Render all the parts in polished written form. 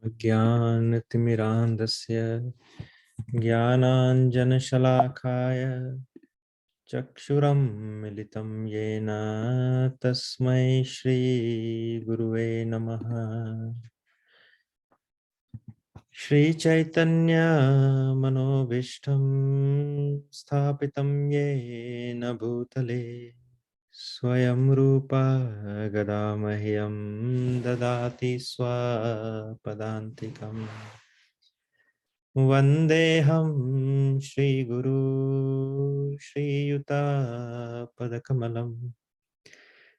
ज्ञानतिमिरान्धस्य ज्ञानाञ्जनशलाकाय चक्षुरुन्मिलितं येन तस्मै श्रीगुरुवे नमः। श्रीचैतन्यमनोभीष्टं स्थापितं येन भूतले स्वयं रूपा गदामह्यं ददाति स्वपदान्तिकम्। वन्देऽहं श्रीगुरू श्रीयुतापदकमलं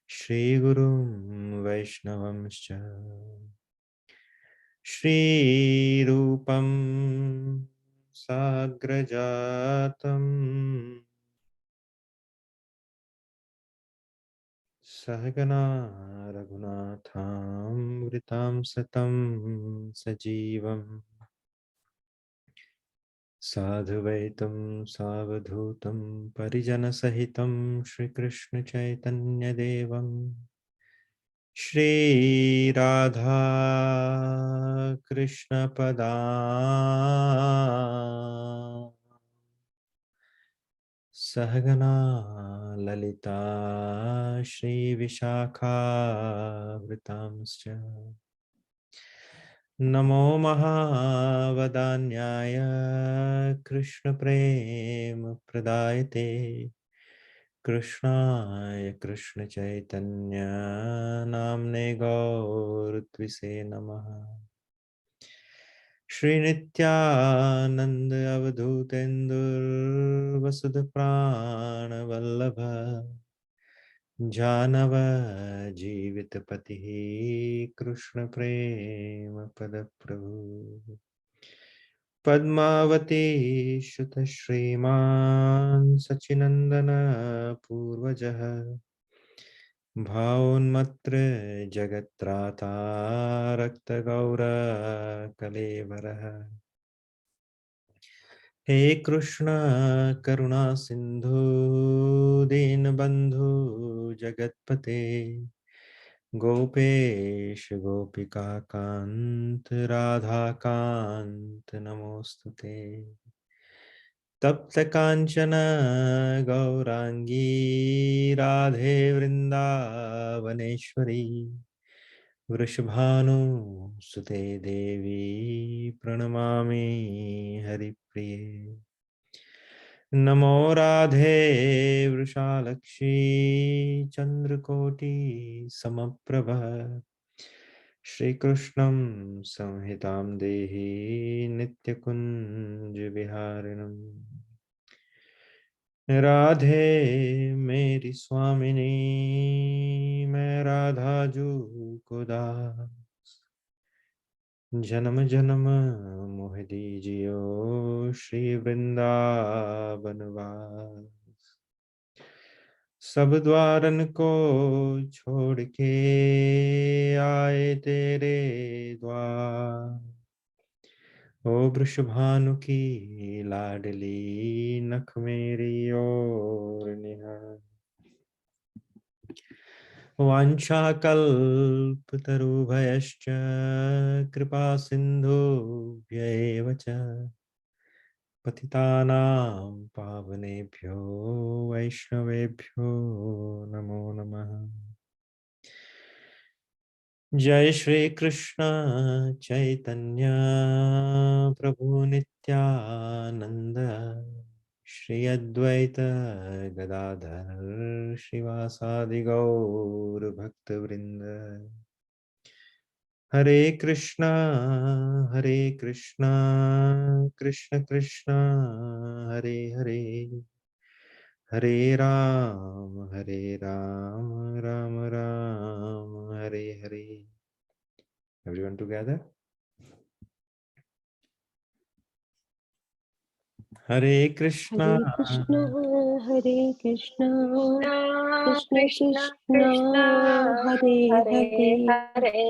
श्रीगुरुं वैष्णवंश्च श्रीरूपं साग्रजातं सहगना रघुनाथामृतां सतं सजीवम् साधुवैतं सावधूतं परिजनसहितं श्रीकृष्णचैतन्यदेवं श्रीराधा कृष्णपदा सहगना ललिता श्रीविशाखावृतांश्च नमो महावदान्याय कृष्णप्रेमप्रदायते कृष्णाय कृष्णचैतन्य नाम्ने गौरत्विषे नमः। श्रीनित्यानंद अवधूतेन्दुर्वसुधप्राणवल्लभ जानव जीवितपतिः कृष्ण प्रेम पद प्रभु पद्मावती शुत श्रीमान सचिनंदन पूर्वजः भावोन्मत्र जगत्राता रक्तगौर कलेवरः हे कृष्ण करुणा सिंधु दीनबंधु जगतपते गोपेश गोपिका कांत राधा कांत नमोस्तुते तप्त कांचन गौरांगी राधे वृंदावनेश्वरी वृषभानुसुते देवी प्रणमामि हरिप्रिये नमो राधे वृषालक्ष्मी चंद्रकोटि समप्रभ श्रीकृष्णं संहितां देहि नित्यकुंज विहारिणम् राधे मेरी स्वामिनी मैं राधाजू को दास जन्म जन्म मोह दीजियो श्री वृंदावन वास सब द्वारन को छोड़ के आए तेरे द्वार ओ वृषभानु की लाडली नख मेरी ओर निहार वाञ्छाकल्पतरुभयश्च कृपा सिन्धुभ्य एव च पतितानां पावनेभ्यो वैष्णवेभ्यो नमो नमः। जय श्री कृष्ण चैतन्य प्रभु नित्यानंद श्री अद्वैत गदाधर श्रीवासादि गौर भक्त वृंद हरे Krishna Krishna Krishna Hare Hare Hare Ram Ram Ram Hare Hare. Everyone together. Hare Krishna Hare Krishna Krishna Krishna Krishna Krishna Hare Hare Hare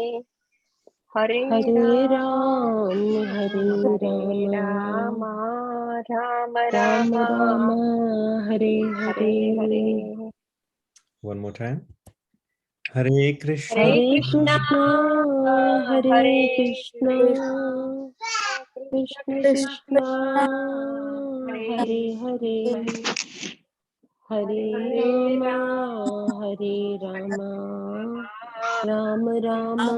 Hare Hare Hare Ram Hare Ram Ram Ram Ram Ram Ram Hare Hare Hare. Hare. One more time. Hare Krishna, Hare Hare Krishna, Krishna, Hare Hare Krishna, Krishna Krishna, Krishna, Hare Hare Hare, Hare Hare Rama, Ram, Hare Rama, Ram Rama,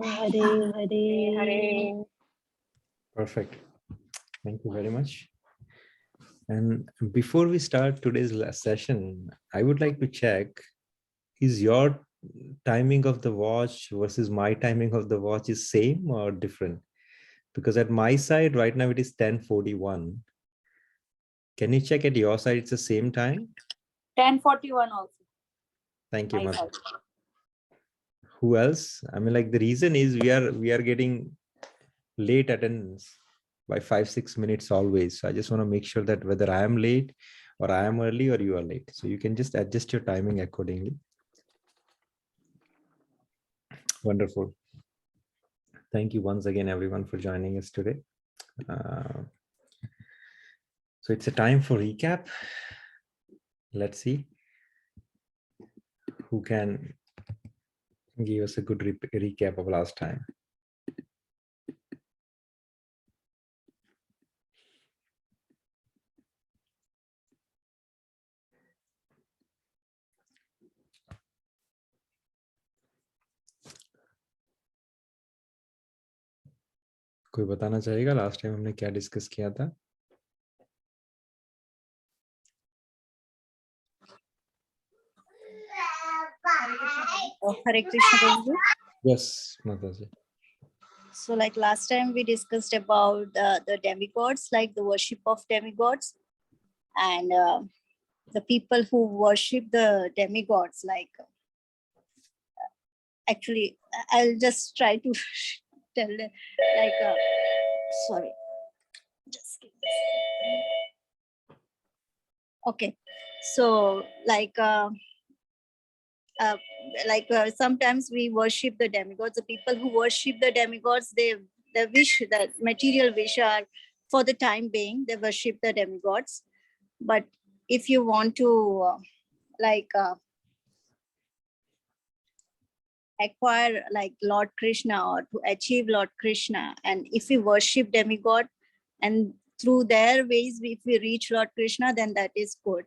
Hare Hare Hare. Hare. perfect. Thank you very much. And before we start today's last session, I would like to check, is your timing of the watch versus my timing of the watch is same or different? Because at my side right now it is 10:41. Can you check at your side it's the same time? 10:41 also. Thank you, My Mother. side. Who else? I mean, like the reason is we are getting late attendance by 5-6 minutes always. So I just want to make sure that whether I am late or I am early or you are late. So you can just adjust your timing accordingly. Wonderful. Thank you once again, everyone, for joining us today. So it's a time for recap. Let's see who can give us a good recap of last time. कोई बताना चाहेगा last time हमने क्या discuss किया था? Hare Krishna Prabhuji. Yes, Mataji. So like last time we discussed about the demigods, like the worship of demigods, and the people who worship the demigods, like actually I'll just try to tell them, like sorry, just give me a second. Okay, so sometimes we worship the demigods. The people who worship the demigods, they wish that material wish are for the time being, they worship the demigods. But if you want to acquire like Lord Krishna or to achieve Lord Krishna, and if we worship demigod and through their ways, if we reach Lord Krishna, then that is good.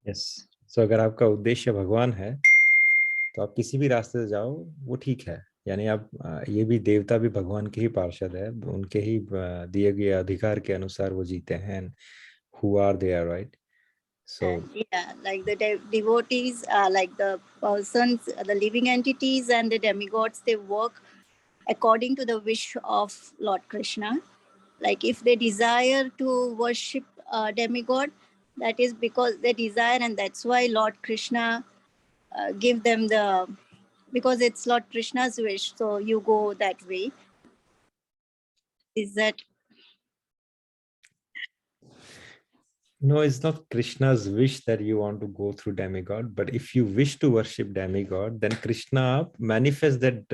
Yes. So अगर आपका उद्देश्य भगवान है तो आप किसी भी रास्ते से जाओ वो ठीक है, यानी आप ये भी देवता भी भगवान के ही पार्षद है, उनके ही दिए गए अधिकार के अनुसार वो जीते हैं. Who are they, right? So yeah, like the devotees, like the persons, the living entities and the demigods, they work according to the wish of Lord Krishna. Like if they desire to worship demigod, that is because they desire, and that's why Lord Krishna give them the, because it's Lord Krishna's wish, so you go that way. Is that? no, it's not Krishna's wish that you want to go through demigod, but if you wish to worship demigod, then Krishna manifests that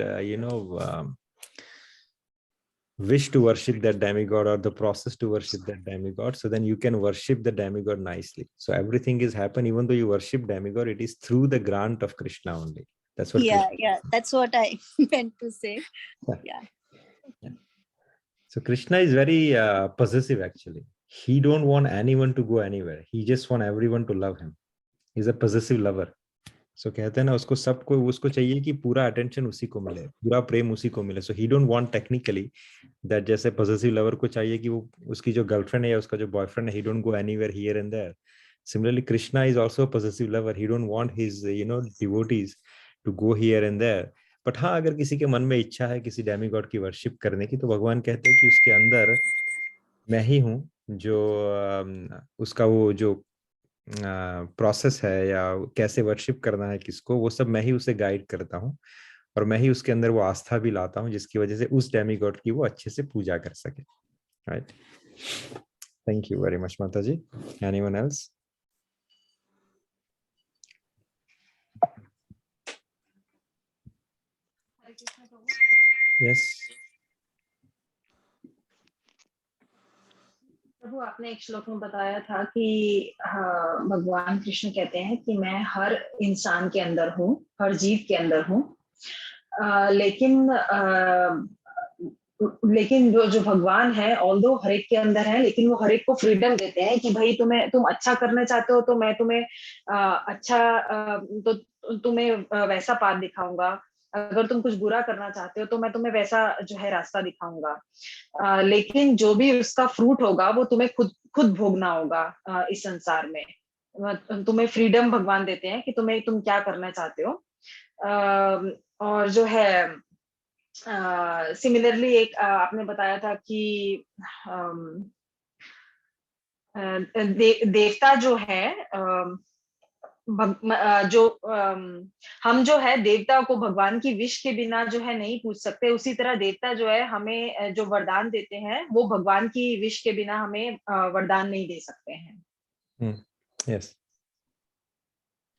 wish to worship that demigod or the process to worship that demigod, so then you can worship the demigod nicely. So everything is happen, even though you worship demigod, it is through the grant of Krishna only. That's what Yeah, that's what I meant to say. Yeah. So Krishna is very possessive actually. He don't want anyone to go anywhere. He just want everyone to love him. He's a possessive lover. So कहते हैं ना, उसको सबको उसको चाहिए कि पूरा attention उसी को मिले, पूरा प्रेम उसी को मिले. So he don't want technically that जैसे possessive lover को चाहिए कि वो उसकी जो गर्लफ्रेंड है या उसका जो बॉयफ्रेंड है, he don't go anywhere here and there. Similarly, Krishna is also a possessive lover. He don't want his devotees to go here and there. But हाँ, अगर किसी के मन में इच्छा है किसी डेमीगॉड की वर्शिप करने की, तो भगवान कहते हैं कि उसके अंदर मैं ही हूँ जो उसका वो जो प्रोसेस है या कैसे वर्शिप करना है किसको, वो सब मैं ही उसे गाइड करता हूँ और मैं ही उसके अंदर वो आस्था भी लाता हूँ जिसकी वजह से उस डेमीगॉड की वो अच्छे से पूजा कर सके. Right. Thank you very much माता जी. Anyone else? Yes. प्रभु आप आपने एक श्लोक में बताया था कि हाँ, भगवान कृष्ण कहते हैं कि मैं हर इंसान के अंदर हूँ, हर जीव के अंदर हूँ। लेकिन जो भगवान है, ऑल्दो हर एक के अंदर है, लेकिन वो हर एक को फ्रीडम देते हैं कि भाई तुम अच्छा करना चाहते हो तो मैं तुम्हें तो तुम्हें वैसा पाथ दिखाऊंगा। अगर तुम कुछ बुरा करना चाहते हो तो मैं तुम्हें वैसा जो है रास्ता दिखाऊंगा। लेकिन जो भी उसका फ्रूट होगा वो तुम्हें खुद खुद भोगना होगा इस संसार में। तुम्हें फ्रीडम भगवान देते हैं कि तुम क्या करना चाहते हो। और जो है सिमिलरली एक आपने बताया था कि देवता जो है हम जो है देवता को भगवान की विश के बिना जो है नहीं पूछ सकते। उसी तरह देवता जो है हमें जो वरदान देते हैं वो भगवान की विश के बिना हमें वरदान नहीं दे सकते हैं। Yes.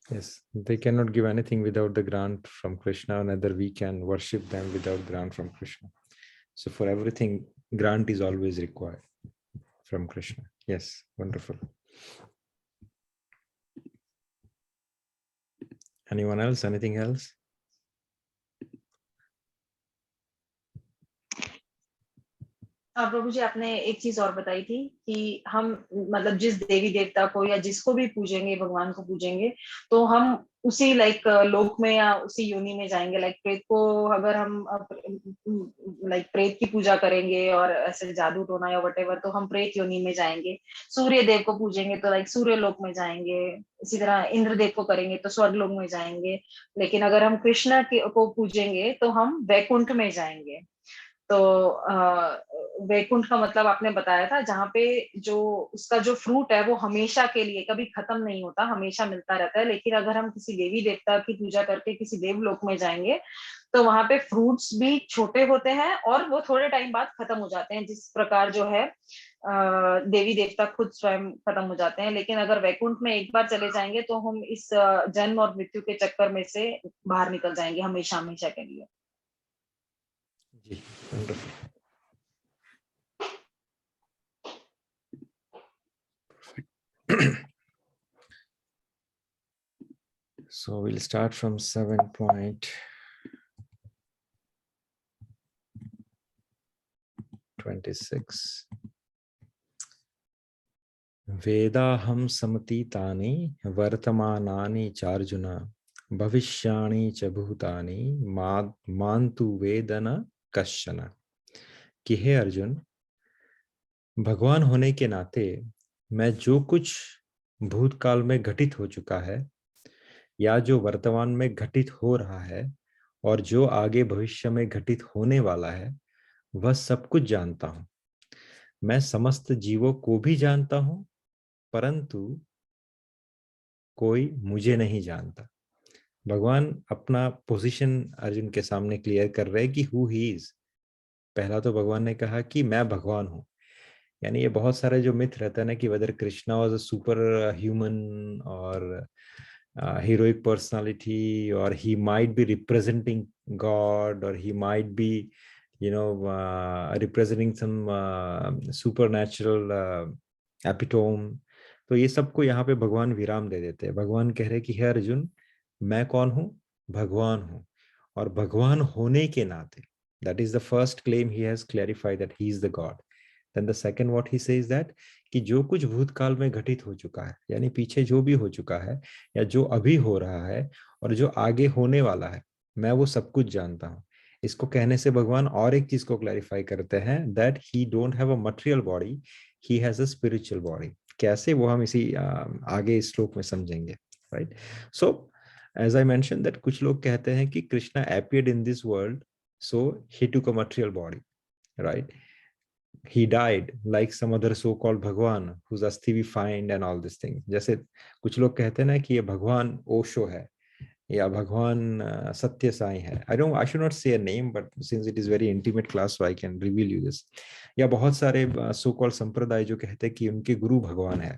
Yes, they cannot give anything without the grant from Krishna, neither we can worship them without grant from Krishna. So for everything, grant is always required from Krishna. Yes, wonderful. Anyone else? Anything else? प्रभु जी, आपने एक चीज और बताई थी कि हम मतलब जिस देवी देवता को या जिसको भी पूजेंगे, भगवान को पूजेंगे, तो हम उसी लोक में या उसी योनि में जाएंगे। प्रेत को अगर हम प्रेत की पूजा करेंगे और ऐसे जादू टोना या वटेवर, तो हम प्रेत योनि में जाएंगे। सूर्य देव को पूजेंगे तो सूर्य लोक में जाएंगे। इसी तरह इंद्र देव को करेंगे तो स्वर्ग लोक में जाएंगे। लेकिन अगर हम कृष्ण को पूजेंगे तो हम वैकुंठ में जाएंगे। तो वैकुंठ का मतलब आपने बताया था जहाँ पे जो उसका जो फ्रूट है वो हमेशा के लिए कभी खत्म नहीं होता, हमेशा मिलता रहता है। लेकिन अगर हम किसी देवी देवता की पूजा करके किसी देवलोक में जाएंगे तो वहां पे फ्रूट्स भी छोटे होते हैं और वो थोड़े टाइम बाद खत्म हो जाते हैं, जिस प्रकार जो है देवी देवता खुद स्वयं खत्म हो जाते हैं। लेकिन अगर वैकुंठ में एक बार चले जाएंगे तो हम इस जन्म और मृत्यु के चक्कर में से बाहर निकल जाएंगे हमेशा हमेशा के लिए। जी, wonderful. So we'll start from 7.26. वेदाहं समतीतानि वर्तमानानि चार्जुन भविष्याणि च भूतानि मान्तु वेद न कश्चन। कि हे अर्जुन, भगवान होने के नाते मैं जो कुछ भूतकाल में घटित हो चुका है या जो वर्तमान में घटित हो रहा है और जो आगे भविष्य में घटित होने वाला है वह सब कुछ जानता हूं। मैं समस्त जीवों को भी जानता हूं, परंतु कोई मुझे नहीं जानता। भगवान अपना पोजीशन अर्जुन के सामने क्लियर कर रहे हैं कि हु ही इज। पहला तो भगवान ने कहा कि मैं भगवान हूं। यानी ये बहुत सारे जो मिथ रहता है ना कि whether Krishna was a super human और heroic personality, or he might be representing God, or he might be representing some supernatural epitome. तो ये सबको यहाँ पे भगवान विराम दे देते हैं। भगवान कह रहे कि हे अर्जुन, मैं कौन हूँ? भगवान हूँ। और भगवान होने के नाते, that is the first claim he has clarified, that he is the God. Then the second what he says that कि जो कुछ भूतकाल में घटित हो चुका है, यानी पीछे जो भी हो चुका है या जो अभी हो रहा है और जो आगे होने वाला है, मैं वो सब कुछ जानता हूँ। इसको कहने से भगवान और एक चीज को क्लैरिफाई करते हैं, that he don't have a material body, he has a spiritual body. कैसे, वो हम इसी आगे इस श्लोक में समझेंगे, right? So as I mention that कुछ लोग कहते हैं कि Krishna appeared in this world, so he took a material body, right? He died like some other so-called भगवान whose अस्थि we find and all these things. जैसे कुछ लोग कहते हैं ना कि ये भगवान ओशो है या भगवान सत्य साई है. I should not say a name, but since it is very intimate class, so I can reveal you this. या बहुत सारे so-called संप्रदाय जो कहते हैं कि उनके गुरु भगवान है.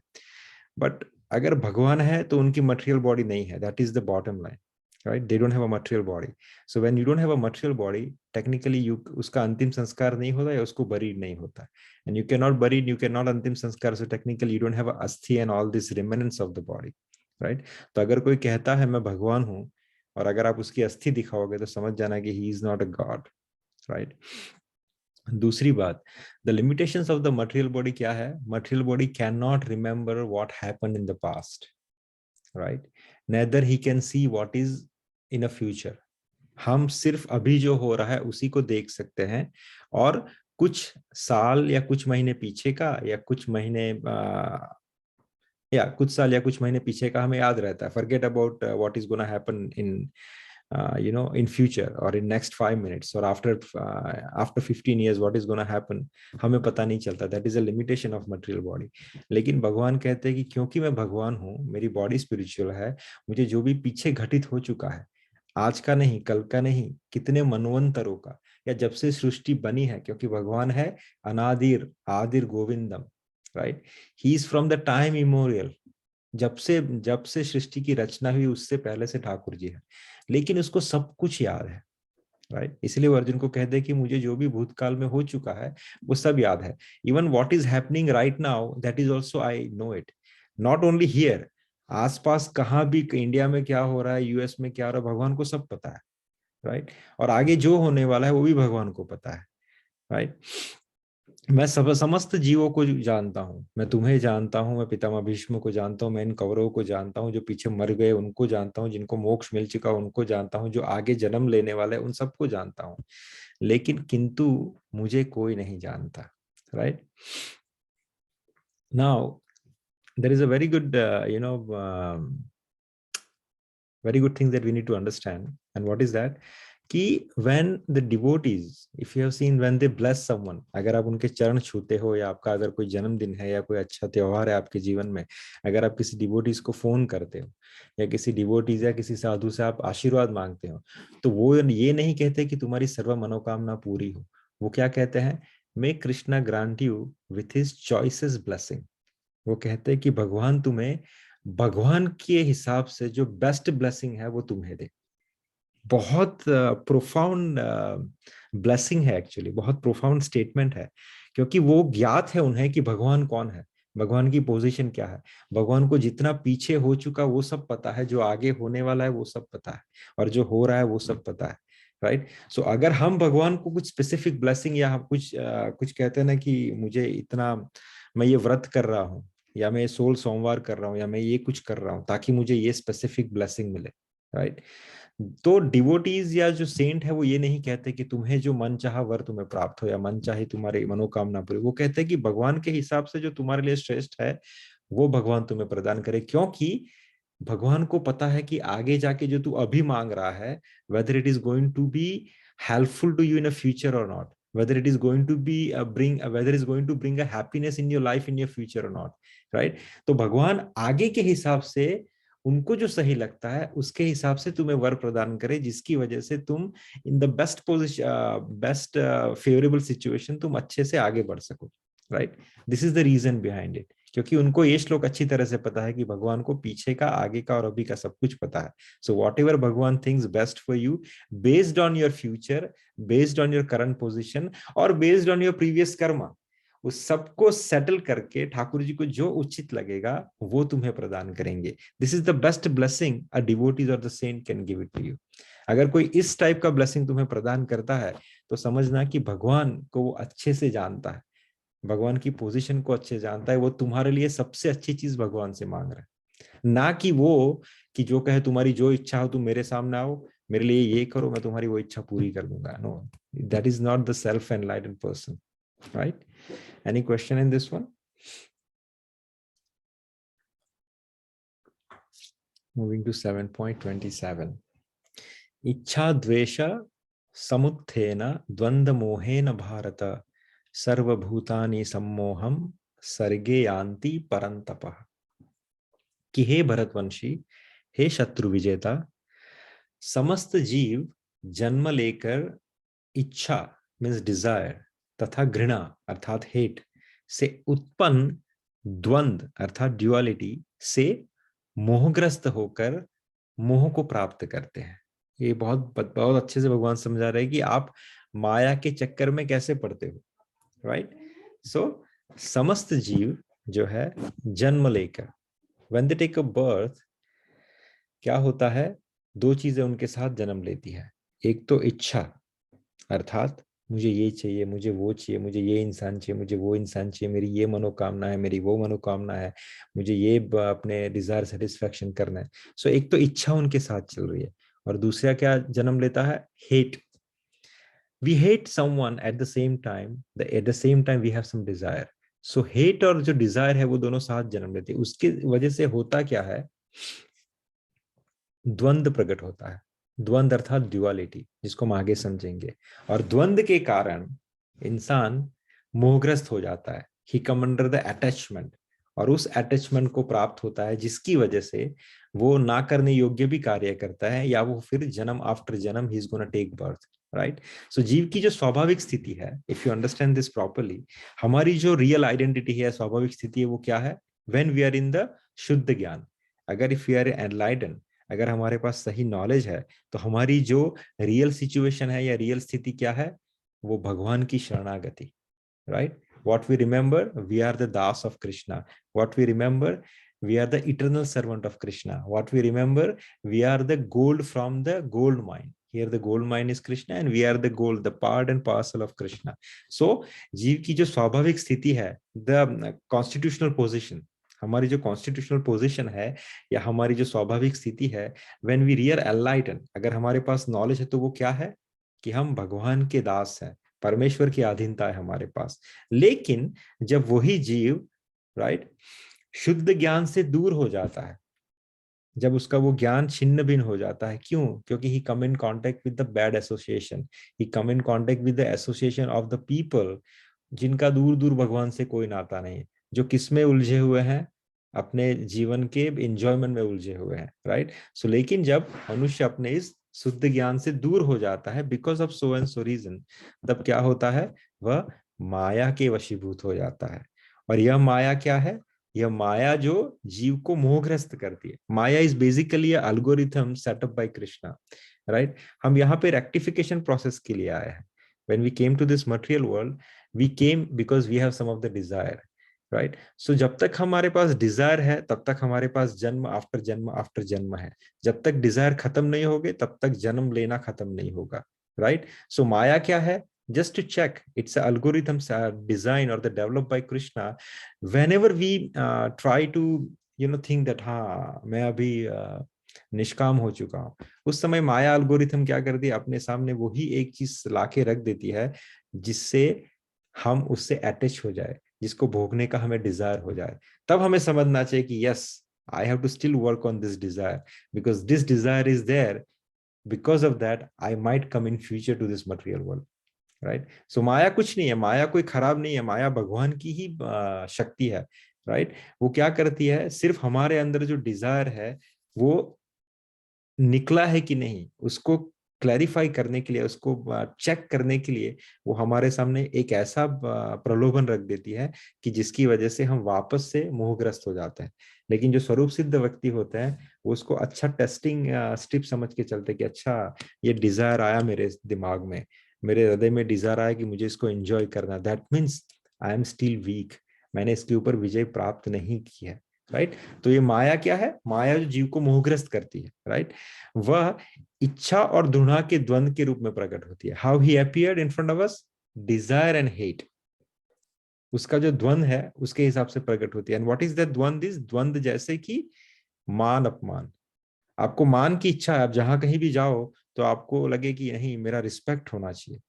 But अगर भगवान है तो उनकी मटेरियल बॉडी नहीं है. That is the bottom line. right? They don't have a material body. So when you don't have a material body, technically you उसका अंतिम संस्कार नहीं होता या उसको buried नहीं होता, and you cannot buried, you cannot अंतिम संस्कार, so technically you don't have a अस्थि and all these remnants of the body, right? तो अगर कोई कहता है मैं भगवान हूँ और अगर आप उसकी अस्थि दिखाओगे तो समझ जाना कि he is not a god, right? दूसरी बात, the limitations of the material body क्या है? Material body cannot remember what happened in the past, right? Neither he can see what is in a future. हम सिर्फ अभी जो हो रहा है उसी को देख सकते हैं, और कुछ साल या कुछ महीने पीछे का या कुछ महीने कुछ साल या कुछ महीने पीछे का हमें याद रहता है. Forget about what is going to happen in in future or in next 5 minutes or after 15 years what is going to happen, हमें पता नहीं चलता. That is a limitation of material body. लेकिन भगवान कहते हैं कि क्योंकि मैं भगवान हूँ, मेरी बॉडी स्पिरिचुअल है, मुझे जो भी पीछे घटित हो चुका है, आज का नहीं, कल का नहीं, कितने मनवंतरों का, या जब से सृष्टि बनी है, क्योंकि भगवान है अनादिर आदिर गोविंदम, right? He is from the time immemorial. जब से सृष्टि की रचना हुई उससे पहले से ठाकुर जी है, लेकिन उसको सब कुछ याद है, राइट? इसलिए वो अर्जुन को कहते हैं कि मुझे जो भी भूतकाल में हो चुका है वो सब याद है. Even what is happening right now, that is also I know it. Not only here, आसपास कहाँ भी इंडिया में क्या हो रहा है, यूएस में क्या हो रहा है, भगवान को सब पता है, राइट? और आगे जो होने वाला है वो भी भगवान को पता है, राइट? मैं समस्त जीवों को जानता हूँ, मैं तुम्हें जानता हूँ, मैं पितामह भीष्म को जानता हूँ, मैं इन कौरवों को जानता हूँ, जो पीछे मर गए उनको जानता हूँ, जिनको मोक्ष मिल चुका उनको जानता हूँ, जो आगे जन्म लेने वाले उन सबको जानता हूँ, लेकिन किंतु मुझे कोई नहीं जानता, right? Now there is a very good very good thing that we need to understand, and what is that? कि when the devotees, if you have seen, when they bless someone, अगर आप उनके चरण छूते हो, या आपका अगर कोई जन्मदिन है या कोई अच्छा त्योहार है आपके जीवन में, अगर आप किसी डिवोटीज को फोन करते हो या किसी डिवोटीज या किसी साधु से आप आशीर्वाद मांगते हो, तो वो ये नहीं कहते कि तुम्हारी सर्व मनोकामना पूरी हो. वो क्या कहते हैं? May Krishna grant you with his choices blessing. वो कहते हैं कि भगवान तुम्हें भगवान के हिसाब से जो बेस्ट ब्लेसिंग है वो तुम्हें दे. बहुत प्रोफाउंड ब्लेसिंग है एक्चुअली, बहुत प्रोफाउंड स्टेटमेंट है, क्योंकि वो ज्ञात है उन्हें कि भगवान कौन है, भगवान की पोजीशन क्या है, भगवान को जितना पीछे हो चुका वो सब पता है, जो आगे होने वाला है वो सब पता है, और जो हो रहा है वो सब पता है, राइट? सो अगर हम भगवान को कुछ स्पेसिफिक ब्लेसिंग या हम कुछ कहते हैं ना कि मुझे इतना, मैं ये व्रत कर रहा हूँ, या मैं 16 सोमवार कर रहा हूँ, या मैं ये कुछ कर रहा हूँ ताकि मुझे ये स्पेसिफिक ब्लेसिंग मिले, राइट? तो डिवोटीज या जो सेंट है वो ये नहीं कहते कि तुम्हें जो मन चाहा वर तुम्हें प्राप्त हो, या मन चाहे तुम्हारी मनोकामना पूरी. वो कहते हैं कि भगवान के हिसाब से जो तुम्हारे लिए श्रेष्ठ है वो भगवान तुम्हें प्रदान करे, क्योंकि भगवान को पता है कि आगे जाके जो तू अभी मांग रहा है, whether it is going to be helpful to you in a future or not, whether it is going to be whether it is going to bring a happiness in your life in your future or not, right? तो भगवान आगे के हिसाब से उनको जो सही लगता है उसके हिसाब से तुम्हें वर प्रदान करे, जिसकी वजह से तुम in the best position, best favourable situation तुम अच्छे से आगे बढ़ सको, right? This is the reason behind it, क्योंकि उनको ये श्लोक अच्छी तरह से पता है कि भगवान को पीछे का, आगे का और अभी का सब कुछ पता है. सो वॉट एवर भगवान thinks best for you, based on your future, based on your current position और based on your previous karma, उस सबको सेटल करके ठाकुर जी को जो उचित लगेगा वो तुम्हें प्रदान करेंगे. This is the best blessing a devotees और the saint can give it to you. अगर कोई इस टाइप का ब्लेसिंग तुम्हें प्रदान करता है तो समझना कि भगवान को वो अच्छे से जानता है, भगवान की पोजीशन को अच्छे जानता है, वो तुम्हारे लिए सबसे अच्छी चीज भगवान से मांग रहा है, ना कि वो कि जो कहे तुम्हारी जो इच्छा हो तुम मेरे सामने आओ, मेरे लिए ये करो, मैं तुम्हारी वो इच्छा पूरी कर दूंगा. No, that is not the self enlightened person, right? Any question in this one? Moving to 7.27. इच्छा द्वेष समुत्थेन द्वंद्व मोहेन भारत सर्वभूतानि सम्मोहम सर्गे यान्ति परंतपः. कि हे भरतवंशी, हे शत्रु विजेता, समस्त जीव जन्म लेकर इच्छा मीन्स डिजायर तथा घृणा अर्थात हेट से उत्पन्न द्वंद्व अर्थात ड्युअलिटी से मोहग्रस्त होकर मोह को प्राप्त करते हैं। ये बहुत बहुत अच्छे से भगवान समझा रहे हैं कि आप माया के चक्कर में कैसे पड़ते हो, राइट। सो समस्त जीव जो है जन्म लेकर, when they take a birth, क्या होता है, दो चीजें उनके साथ जन्म लेती है। एक तो इच्छा, अर्थात मुझे ये चाहिए, मुझे वो चाहिए, मुझे ये इंसान चाहिए, मुझे वो इंसान चाहिए, मेरी ये मनोकामना है, मेरी वो मनोकामना है, मुझे ये अपने डिजायर सेटिस्फेक्शन करना है। सो एक तो इच्छा उनके साथ चल रही है, और दूसरा क्या जन्म लेता है, hate. We hate someone at the same time, at the same time we have some desire. So hate और जो डिजायर है वो दोनों साथ जन्म लेते हैं। उसकी वजह से होता क्या है, द्वंद्व प्रकट होता है। द्वंद्व अर्थात ड्युअलिटी, जिसको हम आगे समझेंगे। और द्वंद्व के कारण इंसान मोहग्रस्त हो जाता है, ही कम अंडर द अटैचमेंट, और उस अटैचमेंट को प्राप्त होता है जिसकी वजह से वो ना करने योग्य भी कार्य करता है, या वो फिर जन्म आफ्टर जन्म he is gonna take birth, right. So जीव की जो स्वाभाविक स्थिति है, if you understand this properly, हमारी जो रियल आइडेंटिटी है, स्वाभाविक स्थिति है, वो क्या है, when we are in the शुद्ध ज्ञान। अगर इफ वी आर एनलाइटन, अगर हमारे पास सही नॉलेज है, तो हमारी जो रियल सिचुएशन है या रियल स्थिति क्या है, वो भगवान की शरणागति, right. What we remember, we are the Das of Krishna. What we remember, we are the eternal servant of Krishna. What we remember, we are the gold from the gold mine. Here the gold mine is Krishna and we are the gold, the part and parcel of Krishna. So जीव की जो स्वाभाविक स्थिति है, the constitutional position, हमारी जो constitutional position है या हमारी जो स्वाभाविक स्थिति है, व्हेन वी रियर एनलाइटन, अगर हमारे पास नॉलेज है, तो वो क्या है कि हम भगवान के दास हैं, परमेश्वर की अधीनता है हमारे पास। लेकिन जब वही जीव, राइट, शुद्ध ज्ञान से दूर हो जाता है, जब उसका वो ज्ञान छिन्न भिन्न हो जाता है, क्यों, क्योंकि he come in contact with the bad association, he come in contact with the association of the people जिनका दूर दूर भगवान से कोई नाता नहीं, जो किस में उलझे हुए हैं, अपने जीवन के एंजॉयमेंट में उलझे हुए हैं, राइट। सो लेकिन जब मनुष्य अपने इस शुद्ध ज्ञान से दूर हो जाता है because of so and so reason, तब क्या होता है, वह माया के वशीभूत हो जाता है। और यह माया क्या है, यह माया जो जीव को मोहग्रस्त करती है। Maya is basically algorithm setup by Krishna, right. हम यहाँ पे रेक्टिफिकेशन प्रोसेस के लिए आए हैं। when we came to this material world, we came because we have some of the desire, right? So जब तक हमारे पास डिजायर है, तब तक हमारे पास जन्म आफ्टर जन्म है। जब तक डिजायर खत्म नहीं होगे, तब तक जन्म लेना खत्म नहीं होगा, राइट। सो माया क्या है, just to check, it's an algorithm design or the developed by Krishna. Whenever we try to think that हाँ मैं अभी निष्काम हो चुका हूँ, उस समय माया एल्गोरिथम क्या करती है, अपने सामने वही एक चीज लाके रख देती है जिससे हम उससे अटैच हो जाए, जिसको भोगने का हमें डिजायर हो जाए। तब हमें समझना चाहिए कि yes, I have to still work on this desire, because this desire is there, because of that I might come in future to this material world, right. So माया कुछ नहीं है, माया कोई खराब नहीं है, माया भगवान की ही शक्ति है, राइट। वो क्या करती है, सिर्फ हमारे अंदर जो डिजायर है वो निकला है कि नहीं, उसको क्लैरिफाई करने के लिए, उसको चेक करने के लिए वो हमारे सामने एक ऐसा प्रलोभन रख देती है कि जिसकी वजह से हम वापस से मोहग्रस्त हो जाते हैं। लेकिन जो स्वरूप सिद्ध व्यक्ति होते हैं, वो उसको अच्छा टेस्टिंग स्ट्रिप समझ के चलते कि अच्छा ये डिजायर आया मेरे दिमाग में, मेरे हृदय में डिजायर आया कि मुझे इसको एंजॉय करना, that means I am still weak, मैंने इसके ऊपर विजय प्राप्त नहीं की है, राइट। तो ये माया क्या है, माया जो जीव को मोहग्रस्त करती है, राइट, वह इच्छा और घृणा के द्वंद के रूप में प्रकट होती है। How he appeared in front of us, desire and hate, उसका जो द्वंद है उसके हिसाब से प्रकट होती है। एंड व्हाट इज दैट द्वंद, इज द्वंद जैसे कि मान अपमान। आपको मान की इच्छा है, आप जहां कहीं भी जाओ तो आपको लगे कि नहीं, मेरा रिस्पेक्ट होना चाहिए,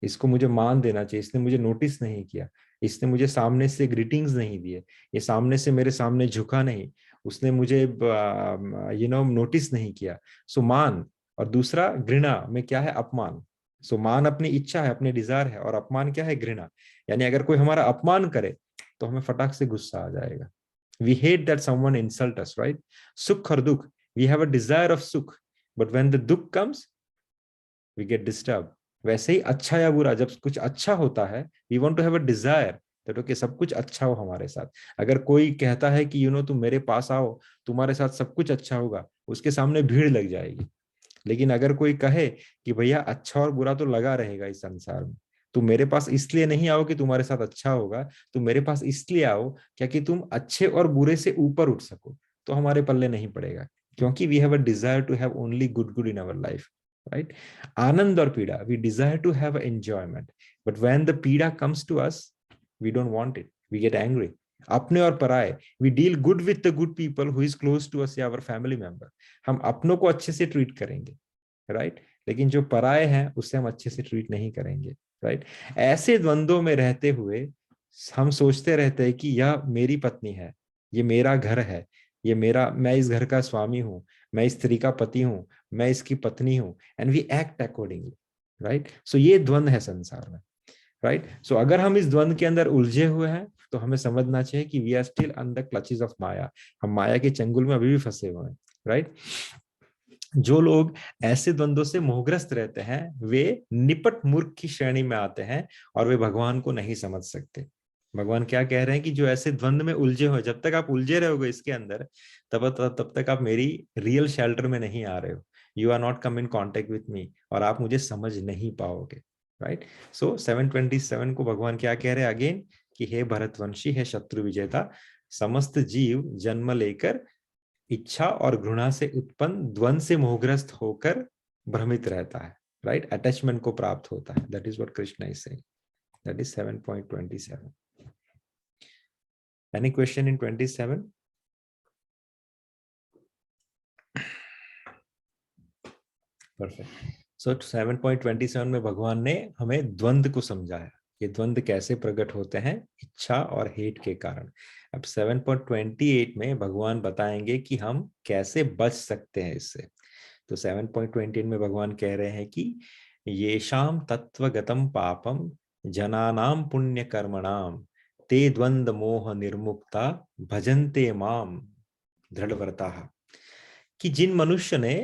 इसको मुझे मान देना चाहिए, इसने मुझे नोटिस नहीं किया, इसने मुझे सामने से ग्रीटिंग्स नहीं दिए, ये सामने से मेरे सामने झुका नहीं, उसने मुझे नोटिस नहीं किया। सो मान, और दूसरा घृणा में क्या है, अपमान। सो मान अपनी इच्छा है, अपने डिजायर है, और अपमान क्या है, घृणा। यानी अगर कोई हमारा अपमान करे तो हमें फटाक से गुस्सा आ जाएगा। We hate that someone insult us, right. सुख और दुख, we have a desire of सुख, बट व्हेन द दुख कम्स वी गेट डिस्टर्ब। वैसे ही अच्छा या बुरा, जब कुछ अच्छा होता है, we want to have a desire, तो ओके सब कुछ अच्छा हो हमारे साथ। अगर कोई कहता है कि तुम मेरे पास आओ, तुम्हारे साथ सब कुछ अच्छा होगा, उसके सामने भीड़ लग जाएगी। लेकिन अगर कोई कहे कि भैया अच्छा और बुरा तो लगा रहेगा इस संसार में, तुम मेरे पास इसलिए नहीं आओ कि तुम्हारे साथ अच्छा होगा, तुम मेरे पास इसलिए आओ क्या कि तुम अच्छे और बुरे से ऊपर उठ सको, तो हमारे पल्ले नहीं पड़ेगा, क्योंकि we have a desire to have only good good in our life, right. आनंद और पीड़ा, we desire to have enjoyment, but when the पीड़ा comes to us, we don't want it, we get angry. अपने और पराए, we deal good with the good people who is close to us या our family member. हम अपनों को अच्छे से ट्रीट करेंगे, राइट, लेकिन जो पराए हैं उससे हम अच्छे से ट्रीट नहीं करेंगे, राइट। ऐसे द्वंद्वों में रहते हुए हम सोचते रहते हैं कि यह मेरी पत्नी है, ये मेरा घर है, ये मेरा, मैं इस घर का स्वामी हूँ, मैं इस स्त्री का पति हूँ, मैं इसकी पत्नी हूँ, and we act accordingly, right. So ये द्वंद्व है संसार में, राइट। सो अगर हम इस द्वंद्व के अंदर उलझे हुए हैं तो हमें समझना चाहिए कि we are still under clutches of maya, हम माया के चंगुल में अभी भी फंसे हुए हैं, राइट। जो लोग ऐसे द्वंद्वों से मोहग्रस्त रहते हैं वे निपट मूर्ख की श्रेणी में आते हैं और वे भगवान को नहीं समझ सकते। भगवान क्या कह रहे हैं कि जो ऐसे द्वंद्व में उलझे हुए, जब तक आप उलझे रहोगे इसके अंदर, तब तक आप मेरी रियल शेल्टर में नहीं आ रहे हो, you are not come in contact with me, और आप मुझे समझ नहीं पाओगे, राइट। सो 727 को भगवान क्या कह रहे हैं अगेन कि हे भरतवंशी, हे शत्रु विजेता, समस्त जीव जन्म लेकर इच्छा और घृणा से उत्पन्न द्वंद से मोहग्रस्त होकर भ्रमित रहता है, राइट, अटैचमेंट को प्राप्त होता है। That is what Krishna is saying, that is 7.27। Any question in 27? Perfect. So 7.27 में भगवान ने हमें द्वंद को समझाया, ये द्वंद कैसे प्रकट होते हैं, इच्छा और हेट के कारण। अब 7.28 में भगवान बताएंगे कि हम कैसे बच सकते हैं इससे। तो 7.28 में भगवान कह रहे हैं कि ये शाम तत्वगतम पापम जनानाम पुण्य कर्मणाम ते द्वंद मोह निर्मुक्ता भजन्ते माम दृढ़व्रताः, कि जिन मनुष्य ने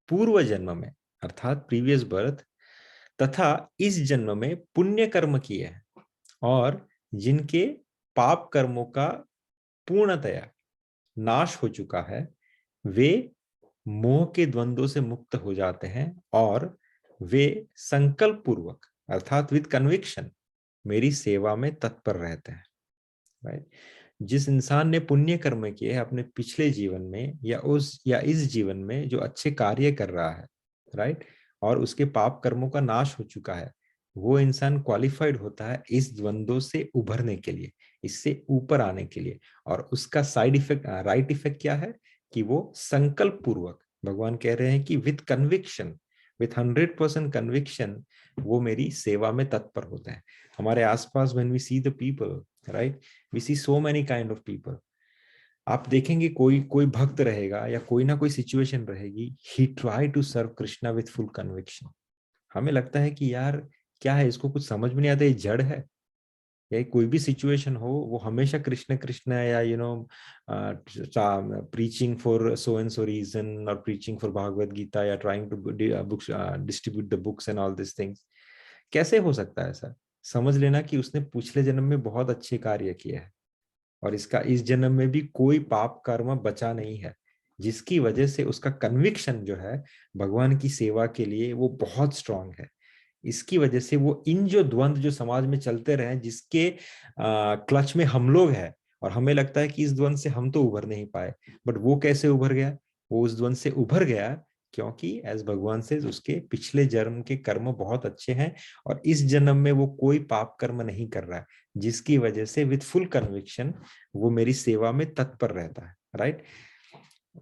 पूर्व जन्म में अर्थात प्रीवियस बर्थ तथा इस जन्म में पुण्य कर्म किए हैं और जिनके पाप कर्मों का पूर्णतया नाश हो चुका है, वे मोह के द्वंद्वों से मुक्त हो जाते हैं और वे संकल्प पूर्वक अर्थात विद कन्विक्शन मेरी सेवा में तत्पर रहते हैं, राइट। जिस इंसान ने पुण्य कर्म किए हैं अपने पिछले जीवन में या इस जीवन में जो अच्छे कार्य कर रहा है, राइट, और उसके पाप कर्मों का नाश हो चुका है, वो इंसान क्वालिफाइड होता है इस द्वंद्वों से उभरने के लिए, इससे ऊपर आने के लिए। और उसका साइड इफेक्ट, राइट इफेक्ट क्या है कि वो संकल्प पूर्वक, भगवान कह रहे हैं कि विथ कन्विक्शन, विथ 100% कन्विक्शन वो मेरी सेवा में तत्पर होते हैं। हमारे आसपास when we see the people, right, we see so many kind of people. आप देखेंगे कोई कोई भक्त रहेगा या कोई ना कोई सिचुएशन रहेगी, he try to serve Krishna with full conviction. हमें लगता है कि यार क्या है, इसको कुछ समझ में नहीं आता, ये जड़ है, या कोई भी सिचुएशन हो वो हमेशा कृष्ण कृष्ण या preaching for so and so reason और प्रीचिंग फॉर भागवत गीता या trying to distribute the books and all this things. कैसे हो सकता है ऐसा? समझ लेना कि उसने पिछले जन्म में बहुत अच्छे कार्य किए हैं और इसका इस जन्म में भी कोई पाप कर्म बचा नहीं है, जिसकी वजह से उसका कन्विक्शन जो है भगवान की सेवा के लिए वो बहुत स्ट्रांग है। इसकी वजह से वो इन जो द्वंद्व जो समाज में चलते रहे, जिसके क्लच में हम लोग हैं और हमें लगता है कि इस द्वंद्व से हम तो उभर नहीं पाए, बट वो कैसे उभर गया? वो उस द्वंद्व से उभर गया क्योंकि एज भगवान से उसके पिछले जन्म के कर्म बहुत अच्छे हैं और इस जन्म में वो कोई पाप कर्म नहीं कर रहा है, जिसकी वजह से विद फुल कन्विक्शन वो मेरी सेवा में तत्पर रहता है, राइट।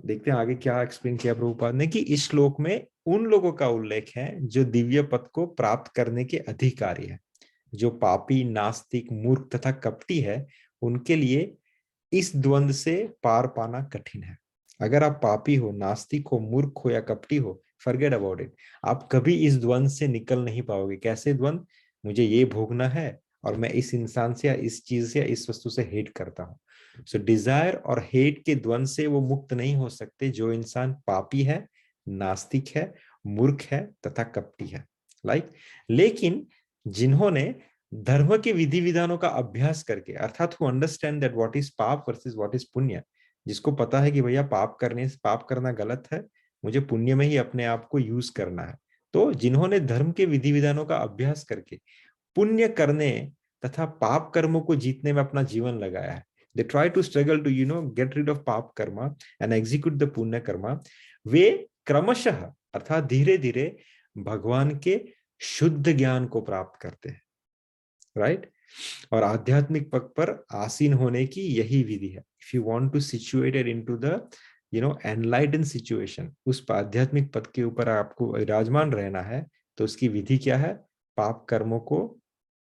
देखते हैं आगे क्या एक्सप्लेन किया प्रभुपाद ने कि इस श्लोक में उन लोगों का उल्लेख है जो दिव्य पद को प्राप्त करने के अधिकारी है। जो पापी, नास्तिक, मूर्ख तथा कपटी है, उनके लिए इस द्वंद से पार पाना कठिन है। अगर आप पापी हो, नास्तिक हो, मूर्ख हो या कपटी हो, फॉरगेट अबाउट इट, आप कभी इस द्वंद से निकल नहीं पाओगे। कैसे द्वंद? मुझे ये भोगना है और मैं इस इंसान से या इस चीज से या इस वस्तु से हेट करता हूँ। सो डिजायर और हेट के द्वंद से वो मुक्त नहीं हो सकते जो इंसान पापी है, नास्तिक है, मूर्ख है तथा कपटी है, लाइक। लेकिन जिन्होंने धर्म के विधि विधानों का अभ्यास करके, अर्थात to understand that what is पाप वर्सेस व्हाट इज पुण्य, जिसको पता है कि भैया पाप करना गलत है, मुझे पुण्य में ही अपने आप को यूज करना है। तो जिन्होंने धर्म के विधि विधानों का अभ्यास करके पुण्य करने तथा पाप कर्मों को जीतने में अपना जीवन लगाया है, they try to struggle to get rid of पाप कर्मा and execute the पुण्य कर्मा, वे क्रमशः अर्थात धीरे धीरे भगवान के शुद्ध ज्ञान को प्राप्त करते हैं, राइट। और आध्यात्मिक पद पर आसीन होने की यही विधि है। If you want to situated into the enlighten situation, उस आध्यात्मिक पद के ऊपर आपको विराजमान रहना है, तो उसकी विधि क्या है? पाप कर्मों को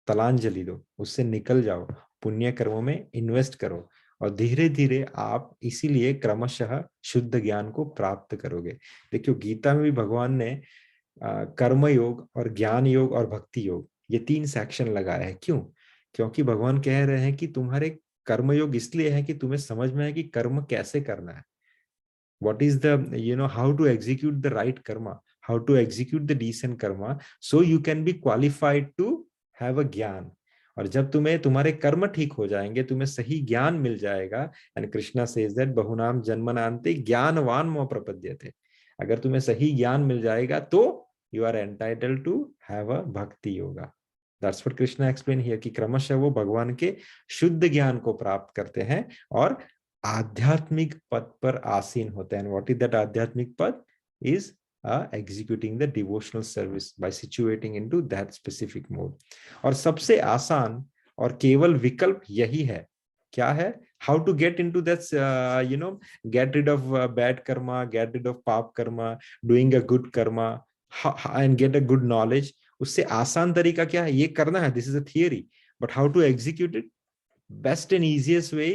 तलांजलि दो, उससे निकल जाओ, पुण्य कर्मों में इन्वेस्ट करो, और धीरे धीरे आप इसीलिए क्रमशः शुद्ध ज्ञान को प्राप्त करोगे। देखियो, गीता में भी भगवान ने कर्म योग और ज्ञान योग और भक्ति योग, ये 3 सेक्शन लगाए हैं। क्यों? क्योंकि भगवान कह रहे हैं कि तुम्हारे कर्म योग इसलिए है कि तुम्हें समझ में है कि कर्म कैसे करना है, what is the how to execute the right karma, how to execute the decent karma, so you can be qualified to have a ज्ञान। और जब तुम्हारे कर्म ठीक हो जाएंगे, तुम्हें सही ज्ञान मिल जाएगा, एंड कृष्णा सेज दैट बहुनाम जन्मनान्ते ज्ञानवान मो प्रपद्यते, अगर तुम्हें सही ज्ञान मिल जाएगा तो you are entitled to have a bhakti yoga. That's what Krishna explain here, कि क्रमशः वो भगवान के शुद्ध ज्ञान को प्राप्त करते हैं और आध्यात्मिक पद पर आसीन होते हैं। व्हाट इज दैट आध्यात्मिक पद? Is executing the devotional service by situating into that specific mode। और सबसे आसान और केवल विकल्प यही है। क्या है? How to get into that get rid of bad karma, get rid of पाप Karma, doing a good karma and get a good knowledge। उससे आसान तरीका क्या है? ये करना है, this is a theory, but how to execute it? Best and easiest way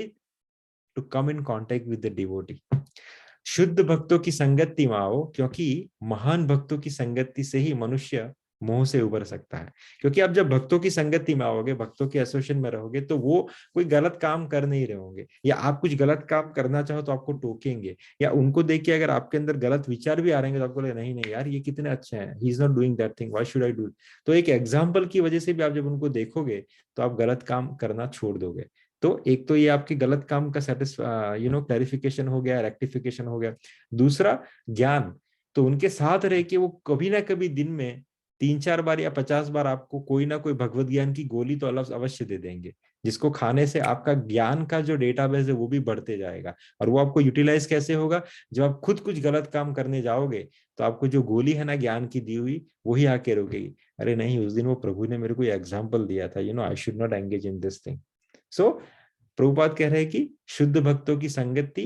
to come in contact with the devotee। शुद्ध भक्तों की संगति में आओ, क्योंकि महान भक्तों की संगति से ही मनुष्य मोह से उबर सकता है। क्योंकि आप जब भक्तों की संगति में आओगे, भक्तों के एसोसिएशन में रहोगे, तो वो कोई गलत काम कर नहीं रहे होंगे, या आप कुछ गलत काम करना चाहो तो आपको टोकेंगे, या उनको देख के अगर आपके अंदर गलत विचार भी आ रहे हैं तो आपको लगे नहीं नहीं यार ये कितने अच्छे हैं, he is not doing that thing, why should I do. तो एक एग्जाम्पल की वजह से भी आप जब उनको देखोगे तो आप गलत काम करना छोड़ दोगे। तो एक तो ये आपके गलत काम का क्लैरिफिकेशन हो गया, रेक्टिफिकेशन हो गया। दूसरा, ज्ञान। तो उनके साथ रह के वो कभी ना कभी दिन में 3-4 बार या 50 बार आपको कोई ना कोई भगवत ज्ञान की गोली तो अवश्य दे देंगे, जिसको खाने से आपका ज्ञान का जो डेटाबेस है वो भी बढ़ते जाएगा। और वो आपको यूटिलाइज कैसे होगा? जब आप खुद कुछ गलत काम करने जाओगे तो आपको जो गोली है ना ज्ञान की दी हुई, वही आके रोकेगी, अरे नहीं उस दिन वो प्रभु ने मेरे को एग्जाम्पल दिया था, I should not engage in this thing. So Prabhupada कह रहे हैं कि शुद्ध भक्तों की संगति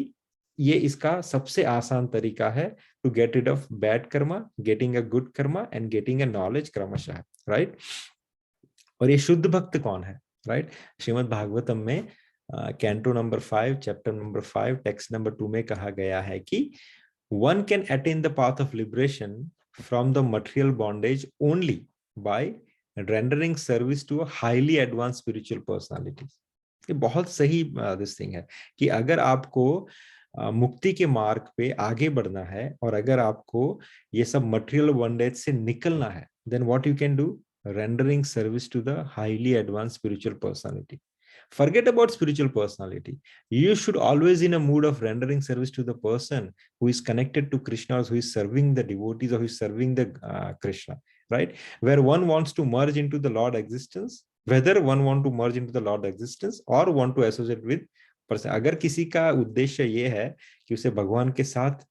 ये इसका सबसे आसान तरीका है to get rid of bad karma, getting a good karma and getting a knowledge क्रमशः, राइट। और ये शुद्ध भक्त कौन है, राइट? श्रीमद् भागवतम में canto number 5 chapter number 5 text number 2 में कहा गया है कि one can attain the path of liberation from the material bondage only by rendering service to a highly advanced spiritual personality। ये बहुत सही दिस थिंग है कि अगर आपको मुक्ति के मार्ग पे आगे बढ़ना है और अगर आपको ये सब मटेरियल बॉन्डेज से निकलना है, then what you can do? Rendering service to the highly advance spiritual personality. Forget about spiritual personality. You should always in a mood of rendering service to the person who is connected to Krishna, who is serving the devotees, or who is serving the Krishna, right? Where one wants to merge into the Lord existence, whether one want to merge into the Lord existence or want to associate with person। अगर किसी का उद्देश्य ये है कि उसे भगवान के साथ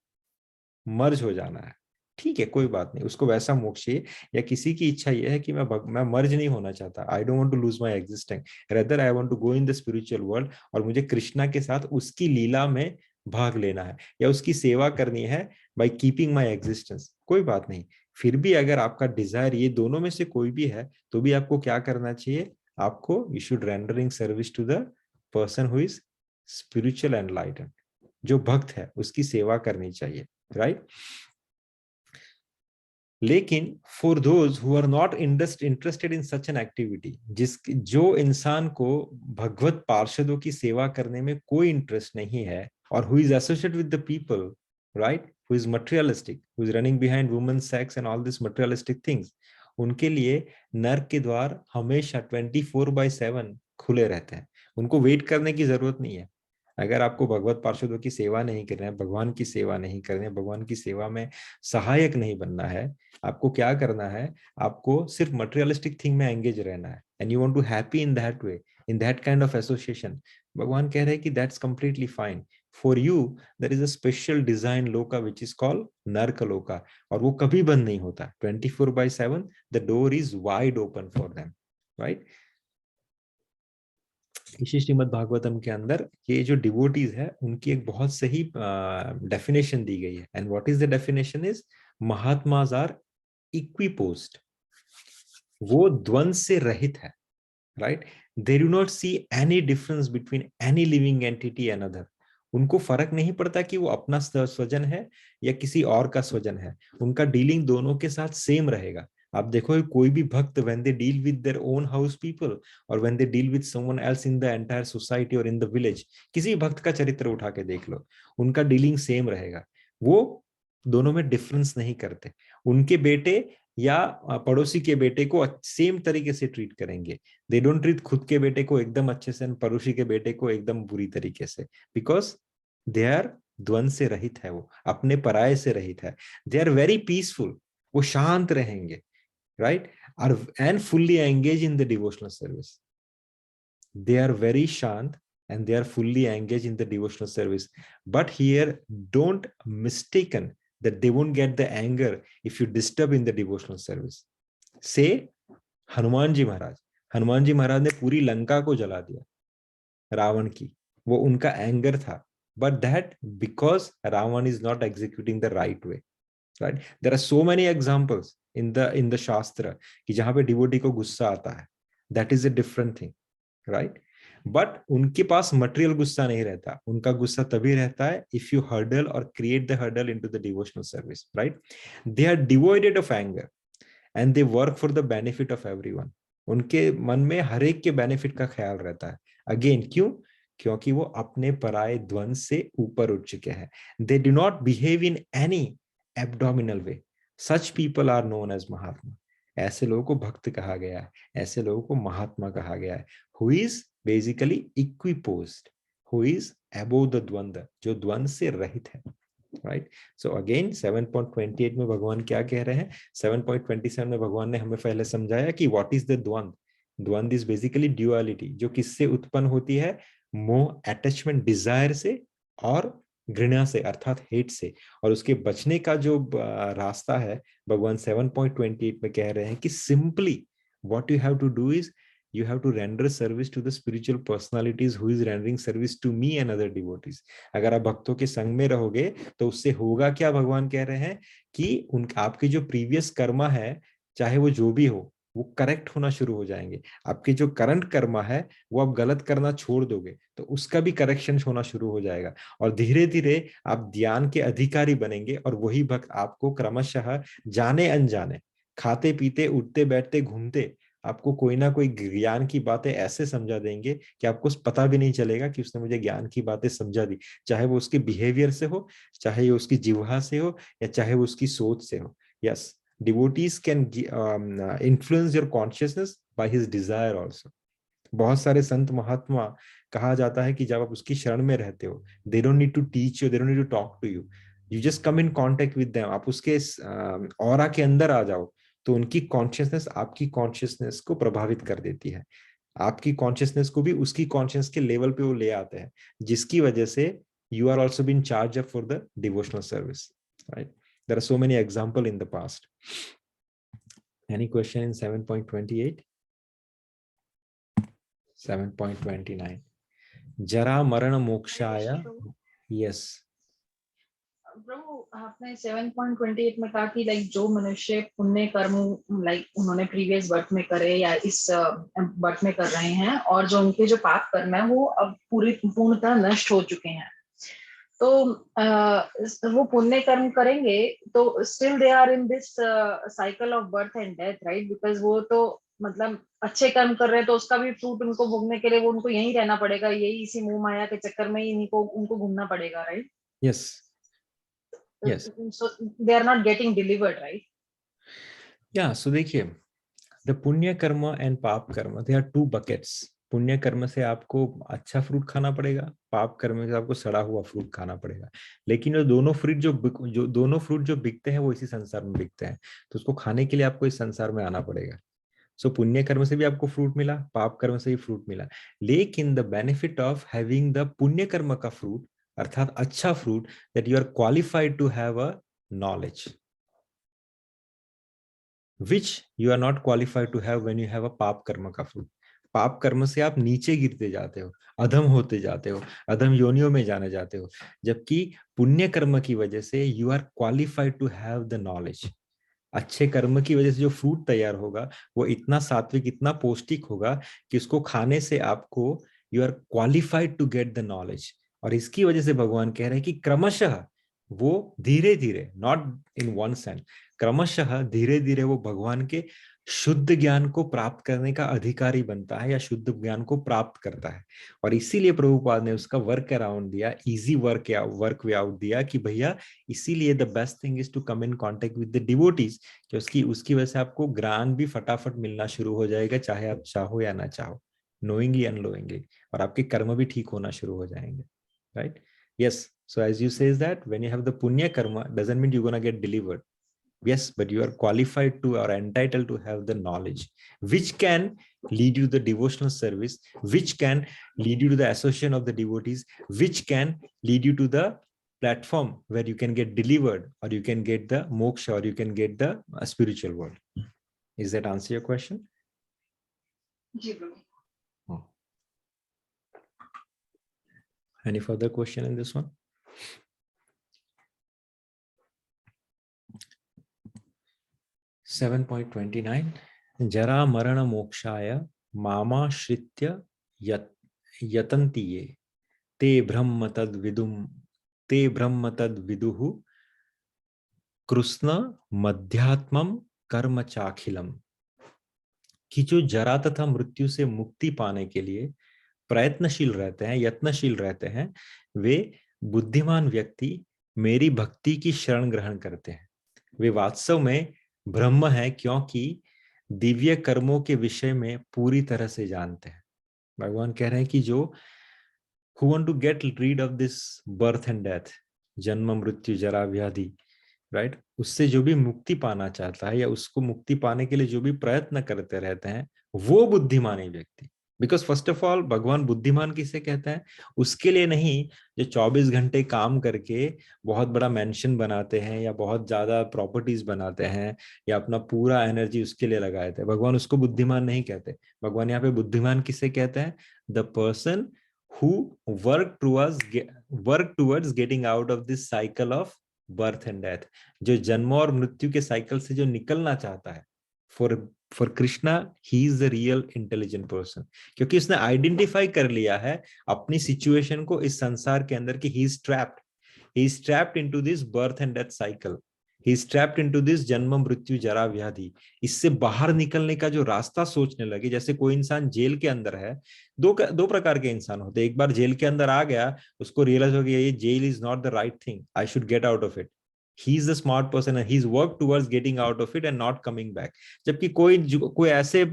मर्ज हो जाना है, ठीक है, कोई बात नहीं, उसको वैसा मोक्ष चाहिए। या किसी की इच्छा ये है कि मैं मर्ज नहीं होना चाहता, I don't want to lose my existing, rather I want to go in the spiritual world, और मुझे कृष्णा के साथ उसकी लीला में भाग लेना है या उसकी सेवा करनी है बाय कीपिंग माय एग्जिस्टेंस, कोई बात नहीं। फिर भी अगर आपका डिजायर ये दोनों में से कोई भी है तो भी आपको क्या करना चाहिए? आपको you should rendering service to the person who is spiritual enlightened, जो भक्त है उसकी सेवा करनी चाहिए, राइट? लेकिन for those who are not interested in such an activity, जो इंसान को भगवत पार्षदों की सेवा करने में कोई इंटरेस्ट नहीं है, और who is associated with the people, right, who is materialistic, who is running behind women sex and all this materialistic things, उनके लिए नर्क के द्वार हमेशा 24/7 खुले रहते हैं। उनको वेट करने की जरूरत नहीं है। अगर आपको भगवत पार्षदों की सेवा नहीं करना है, भगवान की सेवा नहीं करनी है, भगवान की सेवा में सहायक नहीं बनना है, आपको क्या करना है, आपको सिर्फ मटेरियलिस्टिक थिंग में एंगेज रहना है, and you want to happy in that way, in that kind of association, भगवान कह रहे हैं कि that's completely fine. For you there is a special design loka which is called नर्क लोका, और वो कभी बंद नहीं होता। 24/7 the door is wide open for them, right. इसी श्रीमद् भागवतम के अंदर ये जो डिवोटीज है उनकी एक बहुत सही डेफिनेशन दी गई है। And what is the definition is, mahatmas are equipoised, वो द्वंद से रहित है, right. They do not see any difference between any living entity and other. उनको फर्क नहीं पड़ता कि वो अपना स्वजन है या किसी और का स्वजन है, उनका डीलिंग दोनों के साथ सेम रहेगा। आप देखो कोई भी भक्त when they deal with their own house people और when they deal with someone else in the entire society और इन द विलेज, किसी भक्त का चरित्र उठा के देख लो, उनका डीलिंग सेम रहेगा। वो दोनों में डिफरेंस नहीं करते। उनके बेटे या पड़ोसी के बेटे को सेम तरीके से ट्रीट करेंगे। दे डोंट ट्रीट खुद के बेटे को एकदम अच्छे से, पड़ोसी के बेटे को एकदम बुरी तरीके से, बिकॉज दे आर द्वंद से रहित है, वो अपने पराये से रहित है। दे आर वेरी पीसफुल, वो शांत रहेंगे, right, and fully engaged in the devotional service. They are very shant and they are fully engaged in the devotional service. But here, don't mistaken that they won't get the anger if you disturb in the devotional service. Say Hanuman ji महाराज, हनुमान जी महाराज ने पूरी लंका को जला दिया रावण की, वो उनका anger था, but that because Ravan is not executing the right way, right? There are so many examples in the Shastra कि जहां पे डिवोटी को गुस्सा आता है, that is a different thing, right? But उनके पास मटेरियल गुस्सा नहीं रहता, उनका गुस्सा तभी रहता है if you hurdle or create the hurdle into the devotional service, right? They are devoid of anger and they work for the benefit of everyone. उनके मन में हर एक के बेनिफिट का ख्याल रहता है। अगेन क्यों? क्योंकि वो अपने पराये द्वंद से ऊपर उठ चुके हैं। They do not behave in any abdominal way. Such people are known as महात्मा। ऐसे लोगों को भक्त कहा गया है, ऐसे लोगों को महात्मा कहा गया है। Who is basically equiposed, who is above the द्वंद, जो द्वंद से रहित है, right? So again 7.28 में भगवान क्या कह रहे हैं? 7.27 में भगवान ने हमें पहले समझाया कि what is the द्वंद। द्वंद is basically duality, जो किससे उत्पन्न होती है? मोह, अटैचमेंट, डिजायर से और घृणा से अर्थात हेट से। और उसके बचने का जो रास्ता है भगवान 7.28 में कह रहे हैं कि simply what you have to do is you have to render service to the spiritual personalities who is rendering service to me and other devotees. अगर आप भक्तों के संग में रहोगे तो उससे होगा क्या? भगवान कह रहे हैं कि आपके जो प्रीवियस कर्मा है, चाहे वो जो भी हो, वो करेक्ट होना शुरू हो जाएंगे। आपके जो करंट कर्मा है वो आप गलत करना छोड़ दोगे तो उसका भी करेक्शन होना शुरू हो जाएगा, और धीरे धीरे आप ज्ञान के अधिकारी बनेंगे। और वही भक्त आपको क्रमशः जाने अनजाने, खाते पीते उठते बैठते घूमते, आपको कोई ना कोई ज्ञान की बातें ऐसे समझा देंगे कि आपको पता भी नहीं चलेगा कि उसने मुझे ज्ञान की बातें समझा दी, चाहे वो उसके बिहेवियर से हो, चाहे वो उसकी जिह्वा से हो, या चाहे वो उसकी सोच से हो। Yes, devotees can influence your consciousness by his desire also. बहुत सारे संत महात्मा कहा जाता है कि जब आप उसकी शरण में रहते हो, they don't need to teach you, they don't need to talk to you, you just come in contact with them, आप उसके ऑरा के अंदर आ जाओ तो उनकी कॉन्शियसनेस आपकी कॉन्शियसनेस को प्रभावित कर देती है, आपकी कॉन्शियसनेस को भी उसकी कॉन्शियस के लेवल पे वो ले आते हैं, जिसकी वजह से you are also been charged up for the devotional service, right? There are so many examples in the past. Any question in 7.28? 7.29. Jara marana mokshaya. Yes. प्रभु आपने 7.28 में कहा कि लाइक जो मनुष्य पुण्य कर्म लाइक उन्होंने प्रीवियस बर्थ में करे या इस बर्थ में कर रहे हैं, और जो उनके जो पाप कर्म है वो अब पूर्णतः नष्ट हो चुके हैं, तो वो पुण्य कर्म करेंगे तो still they are in this cycle of birth and death, right? Because वो तो मतलब अच्छे कर्म कर रहे हैं तो उसका भी फ्रूट उनको भोगने के लिए वो उनको यहीं रहना पड़ेगा, यही इसी मोह माया के चक्कर में ही उनको घूमना पड़ेगा, right? Yes. Yes. So they are not getting delivered, right? Yeah, so देखिए द पुण्य कर्म एंड पाप कर्म, दे आर टू बकेट्स. पुण्य कर्म से आपको अच्छा फ्रूट खाना पड़ेगा, पाप कर्म से आपको सड़ा हुआ फ्रूट खाना पड़ेगा. लेकिन जो दोनों फ्रूट जो दोनों फ्रूट जो बिकते हैं वो इसी संसार में बिकते हैं, तो उसको खाने के लिए आपको इस संसार में आना पड़ेगा. सो पुण्य कर्म से भी आपको फ्रूट मिला, पाप कर्म से भी फ्रूट मिला. लेकिन the benefit of having the पुण्य कर्म का फ्रूट, अर्थात अच्छा fruit, that you are qualified to have a knowledge which you are not qualified to have when you have a पाप कर्म का फ्रूट. पाप कर्म से आप नीचे गिरते जाते हो, अधम होते जाते हो, अधम योनियों में जाने जाते हो, जबकि पुण्य कर्म की वजह से you are qualified to have the knowledge. अच्छे कर्म की वजह से जो फ्रूट तैयार होगा वो इतना सात्विक, इतना पौष्टिक होगा कि उसको खाने से आपको you are qualified to get the knowledge. और इसकी वजह से भगवान कह रहे हैं कि क्रमशः वो धीरे धीरे, नॉट इन वन सेंस, क्रमशः धीरे धीरे वो भगवान के शुद्ध ज्ञान को प्राप्त करने का अधिकारी बनता है या शुद्ध ज्ञान को प्राप्त करता है. और इसीलिए प्रभुपाद ने उसका वर्क अराउंड दिया, इजी वर्क वे आउट दिया कि भैया इसीलिए the best thing is to come in contact with the devotees, कि उसकी वजह से आपको ज्ञान भी फटाफट मिलना शुरू हो जाएगा, चाहे आप चाहो या ना चाहो, नोइंगली अननोइंगली, और आपके कर्म भी ठीक होना शुरू हो जाएंगे. Right? Yes. So as you says that when you have the punya karma, doesn't mean you're gonna get delivered. Yes, but you are qualified to or entitled to have the knowledge, which can lead you to the devotional service, which can lead you to the association of the devotees, which can lead you to the platform where you can get delivered, or you can get the moksha, or you can get the spiritual world. Is that answer your question? जी प्रभु. Any further question in this one? (7.29) जरा मरण मोक्षाय मामाश्रित्य यतन्ति ये ते ब्रह्म तद विदुः कृष्ण मध्यात्मम कर्म चाखिलम. कि जो जरा तथा मृत्यु से मुक्ति पाने के लिए प्रयत्नशील रहते हैं, यत्नशील रहते हैं, वे बुद्धिमान व्यक्ति मेरी भक्ति की शरण ग्रहण करते हैं. वे वास्तव में ब्रह्म है, क्योंकि दिव्य कर्मों के विषय में पूरी तरह से जानते हैं. भगवान कह रहे हैं कि जो who want to get rid of this birth and death, जन्म मृत्यु जरा व्याधि, राइट, उससे जो भी मुक्ति पाना चाहता है या उसको मुक्ति पाने के लिए जो भी प्रयत्न करते रहते हैं, वो बुद्धिमान व्यक्ति. बिकॉज फर्स्ट ऑफ ऑल भगवान बुद्धिमान किसे कहते हैं? उसके लिए नहीं जो 24 घंटे काम करके बहुत बड़ा मेंशन बनाते हैं या बहुत ज्यादा प्रॉपर्टीज बनाते हैं या अपना पूरा एनर्जी उसके लिए लगाए थे. भगवान उसको बुद्धिमान नहीं कहते. भगवान यहाँ पे बुद्धिमान किसे कहते हैं? The person who work towards getting out of this cycle of birth and death, जो जन्म और मृत्यु के साइकिल से जो निकलना चाहता है. for Krishna he is the real intelligent person, क्योंकि उसने आइडेंटिफाई कर लिया है अपनी सिचुएशन को इस संसार के अंदर कि he is trapped into this birth and death cycle, he is trapped into this जन्म मृत्यु जरा व्याधि. इससे बाहर निकलने का जो रास्ता सोचने लगे, जैसे कोई इंसान जेल के अंदर है, दो प्रकार के इंसान होते हैं. एक बार जेल के अंदर आ गया, उसको रियलाइज हो गया ये jail is not the right thing, I should get out of it. He is the smart person and he's worked towards getting out of it and not coming back. जबकि कोई ऐसे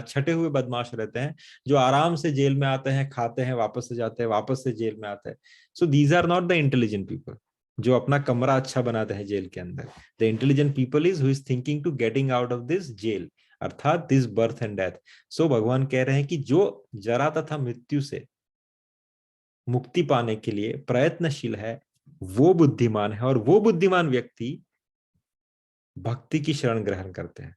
छटे हुए बदमाश रहते हैं जो आराम से जेल में आते हैं, खाते हैं, वापस से जाते हैं, वापस से जेल में आते हैं. So these are not the intelligent people जो अपना कमरा अच्छा बनाते हैं जेल के अंदर. The intelligent people is who is thinking to getting out of this jail, अर्थात दिस बर्थ एंड डेथ. सो भगवान कह रहे हैं कि जो जरा तथा मृत्यु से मुक्ति पाने के लिए प्रयत्नशील है वो बुद्धिमान है, और वो बुद्धिमान व्यक्ति भक्ति की शरण ग्रहण करते हैं.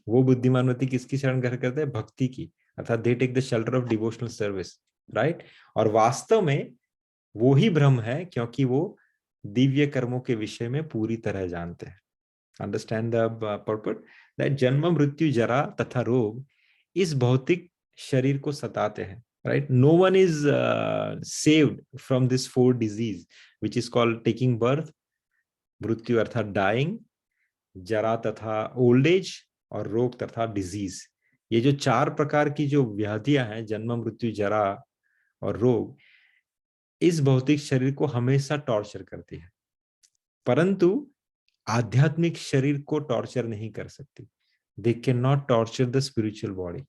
वो बुद्धिमान व्यक्ति किसकी शरण ग्रहण करते हैं? भक्ति की, अर्थात they take the shelter of devotional service, right. और वास्तव में वो ही ब्रह्म है, क्योंकि वो दिव्य कर्मों के विषय में पूरी तरह जानते हैं. अंडरस्टैंड द पर्पस दैट जन्म मृत्यु जरा तथा रोग इस भौतिक शरीर को सताते हैं, right. No one is saved from this 4 disease which is called taking birth, मृत्यु अर्थात dying, जरा तथा ओल्ड एज, और रोग तथा डिजीज. ये जो 4 प्रकार की जो व्याधियां हैं, जन्म मृत्यु जरा और रोग, इस भौतिक शरीर को हमेशा टॉर्चर करती है, परंतु आध्यात्मिक शरीर को टॉर्चर नहीं कर सकती. They can not torture the spiritual body,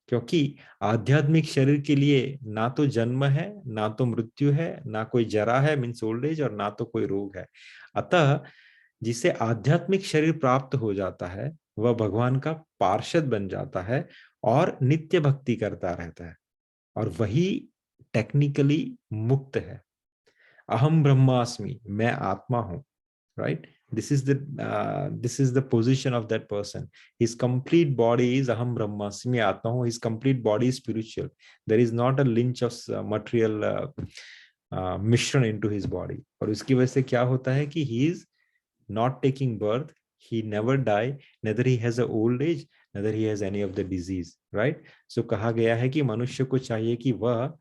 क्योंकि आध्यात्मिक शरीर के लिए ना तो जन्म है, ना तो मृत्यु है, ना कोई जरा है मीन्स ओल्ड एज, और ना तो कोई रोग है। अतः जिसे आध्यात्मिक शरीर प्राप्त हो जाता है वह भगवान का पार्षद बन जाता है और नित्य भक्ति करता रहता है, और वही टेक्निकली मुक्त है। अहम ब्रह्मास्मि, मैं आत्मा हूं, right? This is the position of that person. His complete body is aham brahmasmi atma hu. His complete body is spiritual. There is not a lynch of material mission into his body. और उसकी वजह से क्या होता है कि he is not taking birth, he never die, neither he has a old age, neither he has any of the disease, right? So कहा गया है कि मनुष्य को चाहिए कि वह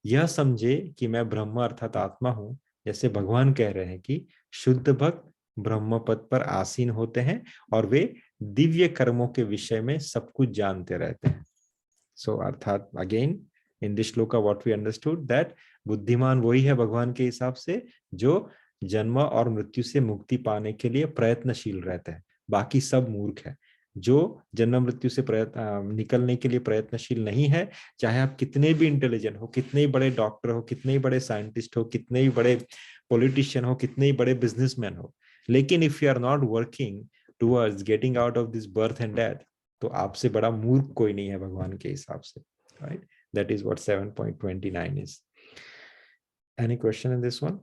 यह समझे कि मैं ब्रह्म अर्थात आत्मा हूं, जैसे भगवान कह रहे हैं कि शुद्ध भक्त ब्रह्म पद पर आसीन होते हैं और वे दिव्य कर्मों के विषय में सब कुछ जानते रहते हैं। सो अर्थात again in this shloka what we understood that बुद्धिमान वही है भगवान के हिसाब से जो जन्म और मृत्यु से मुक्ति पाने के लिए प्रयत्नशील रहते हैं। बाकी सब मूर्ख है। जो जन्म मृत्यु से निकलने के लिए प्रयत्नशील नहीं है, चाहे आप कितने भी इंटेलिजेंट हो, कितने ही बड़े डॉक्टर हो, कितने ही बड़े साइंटिस्ट हो, कितने ही बड़े पॉलिटिशियन हो, कितने ही बड़े बिजनेसमैन हो, लेकिन if you are not working towards getting out of this birth and death, तो आपसे बड़ा मूर्ख कोई नहीं है भगवान के हिसाब से, right? That is what 7.29 is. Any question in this one?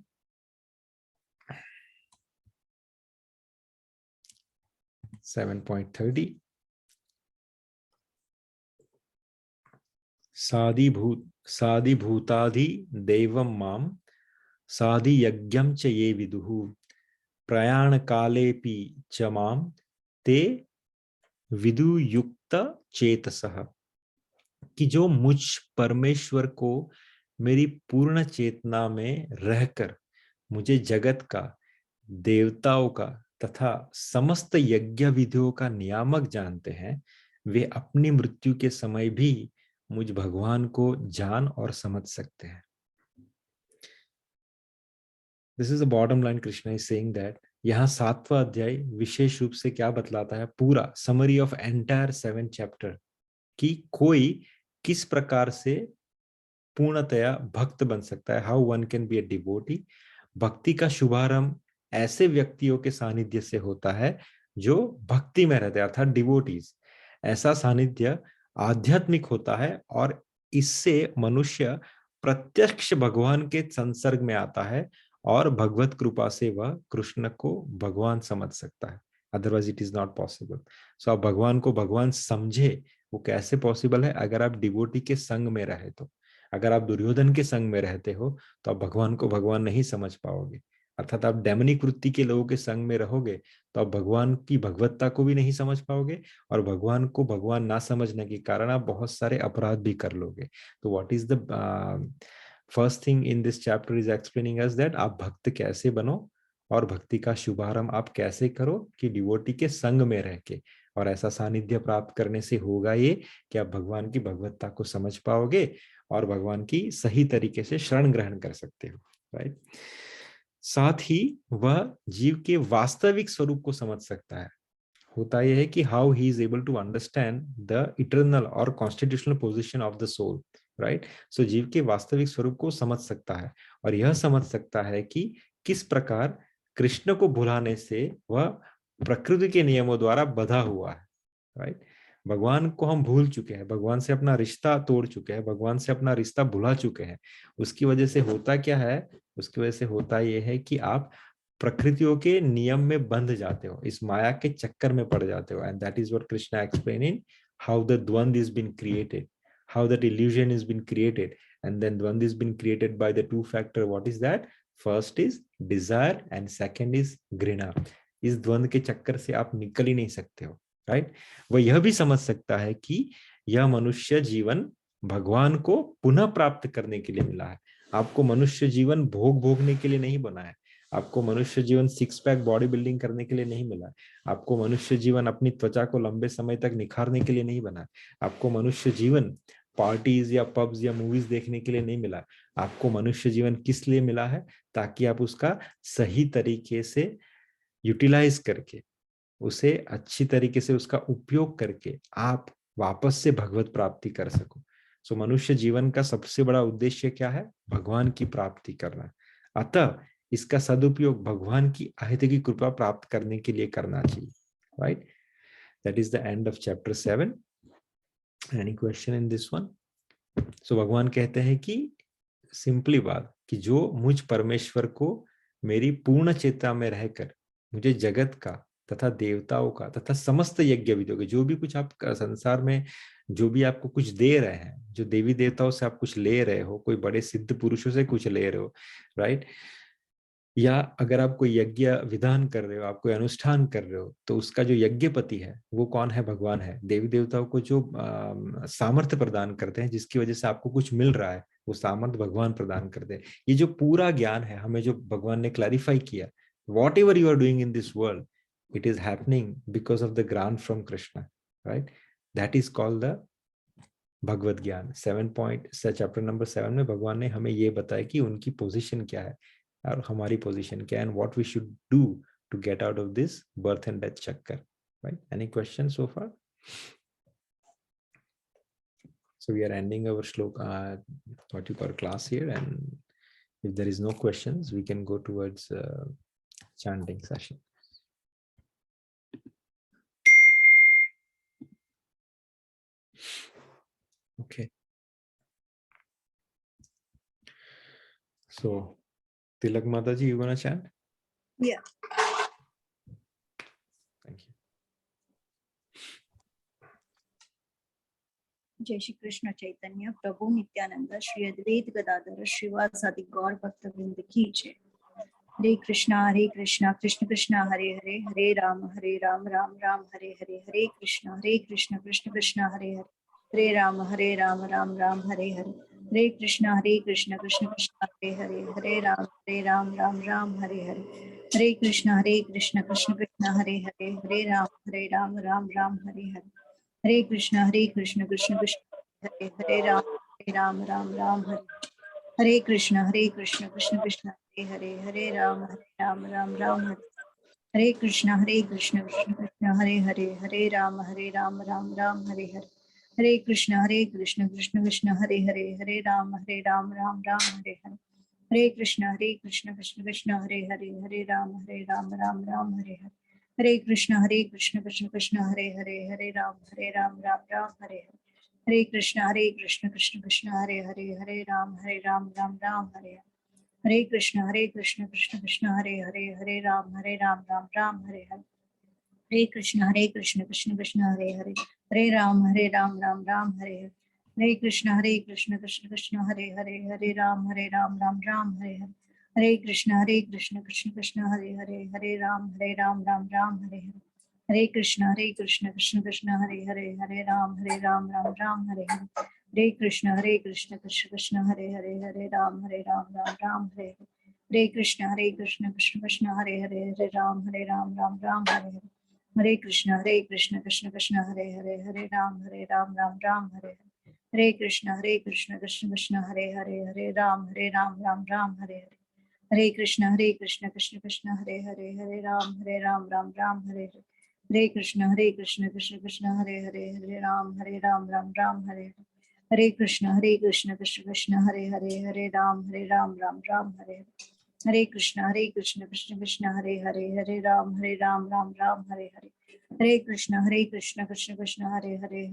(7.30) सादि भूतादि दैवं माम सादि यज्ञं च ये विदुः प्रयाण कालेपि च माम ते विदु युक्त चेतसः, कि जो मुझ परमेश्वर को मेरी पूर्ण चेतना में रहकर मुझे जगत का, देवताओं का तथा समस्त यज्ञ विधियों का नियामक जानते हैं, वे अपनी मृत्यु के समय भी मुझ भगवान को जान और समझ सकते हैं। This is the bottom line. Krishna is saying that यहाँ 7वां अध्याय विशेष रूप से क्या बतलाता है, पूरा समरी ऑफ एंटायर 7 चैप्टर, कि कोई किस प्रकार से पूर्णतया भक्त बन सकता है, how one can be a devotee. भक्ति का शुभारंभ ऐसे व्यक्तियों के सानिध्य से होता है जो भक्ति में रहते हैं, अर्थात डिवोटीज। ऐसा सानिध्य आध्यात्मिक होता है और इससे मनुष्य प्रत्यक्ष भगवान के संसर्ग में आता है और भगवत कृपा से वह कृष्ण को भगवान समझ सकता है, otherwise it is not possible. So आप भगवान को भगवान समझे, वो कैसे पॉसिबल है? अगर आप डिवोटी के संग में रहे तो। अगर आप दुर्योधन के संग में रहते हो तो आप भगवान को भगवान नहीं समझ पाओगे, अर्थात आप डेमनिक वृत्ति के लोगों के संग में रहोगे तो आप भगवान की भगवत्ता को भी नहीं समझ पाओगे, और भगवान को भगवान ना समझने के कारण आप बहुत सारे अपराध भी कर लोगे। तो what is the first thing in this chapter is explaining us that आप भक्त कैसे बनो और भक्ति का शुभारंभ आप कैसे करो, कि डिवोटी के संग में रह के। और ऐसा सानिध्य प्राप्त करने से होगा ये कि आप भगवान की भगवत्ता को समझ पाओगे और भगवान की सही तरीके से शरण ग्रहण कर सकते हो, राइट? साथ ही वह जीव के वास्तविक स्वरूप को समझ सकता है। होता यह है कि how he is able to understand the eternal और constitutional position of the soul, right? So जीव के वास्तविक स्वरूप को समझ सकता है और यह समझ सकता है कि किस प्रकार कृष्ण को भुलाने से वह प्रकृति के नियमों द्वारा बंधा हुआ है, राइट? भगवान को हम भूल चुके हैं, भगवान से अपना रिश्ता तोड़ चुके हैं, भगवान से अपना रिश्ता भुला चुके हैं। उसकी वजह से होता क्या है? उसकी वजह से होता यह है कि आप प्रकृतियों के नियम में बंध जाते हो, इस माया के चक्कर में पड़ जाते हो। And that is what Krishna explaining, how the द्वंद्व is been created, how that illusion has been created, and then dvandva has been created by the two factor. What is that? First is desire and second is घृणा। इस द्वंद्व के चक्कर से आप निकल ही नहीं सकते हो, राइट? वह यह भी समझ सकता है कि यह मनुष्य जीवन भगवान को पुनः प्राप्त करने के लिए मिला है। आपको मनुष्य जीवन भोग भोगने के लिए नहीं बना है। आपको मनुष्य जीवन 6 पैक बॉडी बिल्डिंग करने के लिए नहीं मिला है। आपको मनुष्य जीवन अपनी त्वचा को लंबे समय तक निखारने के लिए नहीं बना है। आपको मनुष्य जीवन पार्टीज या पब्स या मूवीज देखने के लिए नहीं मिला। आपको मनुष्य जीवन किस लिए मिला है? ताकि आप उसका सही तरीके से यूटिलाइज करके उसे अच्छी तरीके से उसका उपयोग करके आप वापस से भगवत प्राप्ति कर सको। सो मनुष्य जीवन का सबसे बड़ा उद्देश्य क्या है? भगवान की प्राप्ति करना। अतः इसका सदुपयोग भगवान की अहित की कृपा प्राप्त करने के लिए करना चाहिए, right? That is the end of chapter 7. Any question in this one? So भगवान कहते हैं कि सिंपली बात कि जो मुझ परमेश्वर को मेरी पूर्ण चेतना में रहकर मुझे जगत का तथा देवताओं का तथा समस्त यज्ञ विधियों के जो भी कुछ आप संसार में जो भी आपको कुछ दे रहे हैं, जो देवी देवताओं से आप कुछ ले रहे हो, कोई बड़े सिद्ध पुरुषों से कुछ ले रहे हो, राइट? या अगर आप कोई यज्ञ विधान कर रहे हो, आप कोई अनुष्ठान कर रहे हो, तो उसका जो यज्ञपति है वो कौन है? भगवान है। देवी देवताओं को जो सामर्थ्य प्रदान करते हैं जिसकी वजह से आपको कुछ मिल रहा है, वो सामर्थ्य भगवान प्रदान करते हैं। ये जो पूरा ज्ञान है हमें जो भगवान ने क्लैरिफाई किया, whatever you are doing in this world, it is happening because of the grant from Krishna, right? That is called the Bhagavat gyan. 7 point chapter number 7 में भगवान ने हमें ये बताया कि उनकी पोजीशन क्या है और हमारी पोजीशन क्या है, and what we should do to get out of this birth and death chakkar, right? Any question so far? So we are ending our shloka, what you call class here, and if there is no questions, we can go towards chanting session. Okay. So, Tilak Mataji, you gonna chant? Yeah. Thank you. जय श्री कृष्ण चैतन्य प्रभु नित्यानंद श्री अद्वैत गदाधर श्रीवासादि गौर भक्त वृंद की जय। हरे कृष्णा कृष्ण कृष्ण हरे हरे, हरे राम राम राम हरे हरे, हरे कृष्ण कृष्ण कृष्ण हरे हरे, हरे राम राम राम हरे हरे, हरे कृष्ण कृष्ण कृष्ण हरे हरे, हरे राम राम हरे हरे, हरे कृष्ण कृष्ण कृष्ण हरे हरे, हरे राम राम हरे हरे, हरे कृष्ण कृष्ण कृष्ण हरे हरे, राम राम हरे, हरे कृष्ण कृष्ण कृष्ण हरे हरे, हरे राम राम हरे, हरे कृष्ण कृष्ण कृष्ण हरे हरे, हरे राम राम हरे हरे, हरे कृष्ण कृष्ण कृष्ण हरे हरे, हरे राम राम हरे हरे, हरे कृष्ण कृष्ण कृष्ण हरे हरे, हरे राम राम हरे हरे, हरे कृष्ण कृष्ण कृष्ण हरे हरे, हरे राम राम हरे हरे, हरे कृष्ण कृष्ण कृष्ण हरे हरे, हरे राम राम हरे हरे, हरे कृष्ण कृष्ण कृष्ण हरे हरे, हरे राम राम हरे हरे, हरे कृष्ण कृष्ण कृष्ण हरे हरे, हरे राम राम हरे हरे, हरे कृष्ण कृष्ण कृष्ण हरे हरे, हरे राम राम हरे हरे, हरे कृष्ण कृष्ण कृष्ण हरे हरे, हरे राम राम हरे हरे, हरे कृष्ण कृष्ण कृष्ण हरे हरे, हरे राम राम हरे हरे, हरे कृष्ण कृष्ण कृष्ण हरे हरे, हरे राम राम हरे हरे, हरे कृष्ण कृष्ण कृष्ण हरे हरे, हरे राम राम हरे हरे, हरे कृष्ण कृष्ण कृष्ण हरे हरे, हरे राम राम हरे हरे, हरे कृष्ण कृष्ण कृष्ण हरे हरे, हरे राम राम हरे हरे, हरे कृष्ण कृष्ण कृष्ण हरे हरे, हरे राम राम हरे हरे, हरे कृष्ण कृष्ण कृष्ण हरे हरे, हरे राम राम हरे हरे, हरे कृष्ण कृष्ण कृष्ण हरे हरे, हरे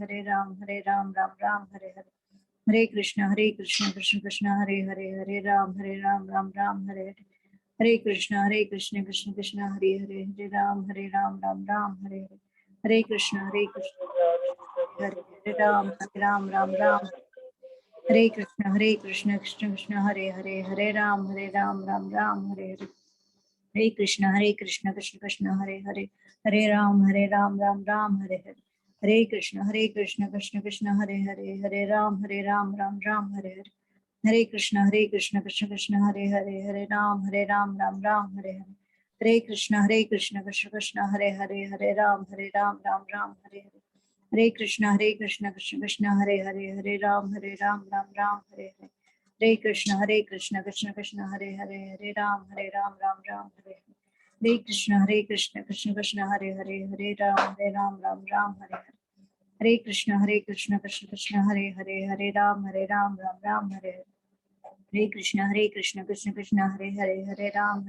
राम राम हरे हरे, हरे कृष्ण कृष्ण कृष्ण हरे हरे, हरे राम राम हरे हरे, हरे कृष्ण कृष्ण कृष्ण हरे हरे, हरे राम राम हरे हरे, हरे कृष्ण कृष्ण कृष्ण हरे हरे, हरे राम राम हरे हरे, हरे कृष्ण कृष्ण कृष्ण हरे हरे, हरे राम राम हरे हरे, हरे कृष्ण हरे हरे राम हरे कृष्ण कृष्ण कृष्ण हरे हरे, हरे राम राम हरे हरे, हरे कृष्ण कृष्ण कृष्ण हरे हरे, हरे राम राम हरे हरे, हरे कृष्ण कृष्ण कृष्ण हरे हरे, हरे राम राम हरे हरे, हरे कृष्ण कृष्ण कृष्ण हरे हरे, हरे राम राम हरे हरे, हरे कृष्ण कृष्ण कृष्ण हरे हरे, हरे राम राम हरे हरे, हरे कृष्ण कृष्ण कृष्ण हरे हरे, हरे राम राम हरे हरे, हरे कृष्ण कृष्ण कृष्ण हरे हरे, हरे Ram Ram Hare Hare, Hare Krishna Krishna Krishna Hare Hare Hare Ram Ram Ram Hare Hare. Hare Krishna Krishna Krishna Hare Hare Hare Ram Ram Ram Hare Hare. Hare Krishna Krishna Krishna Hare Hare Hare Ram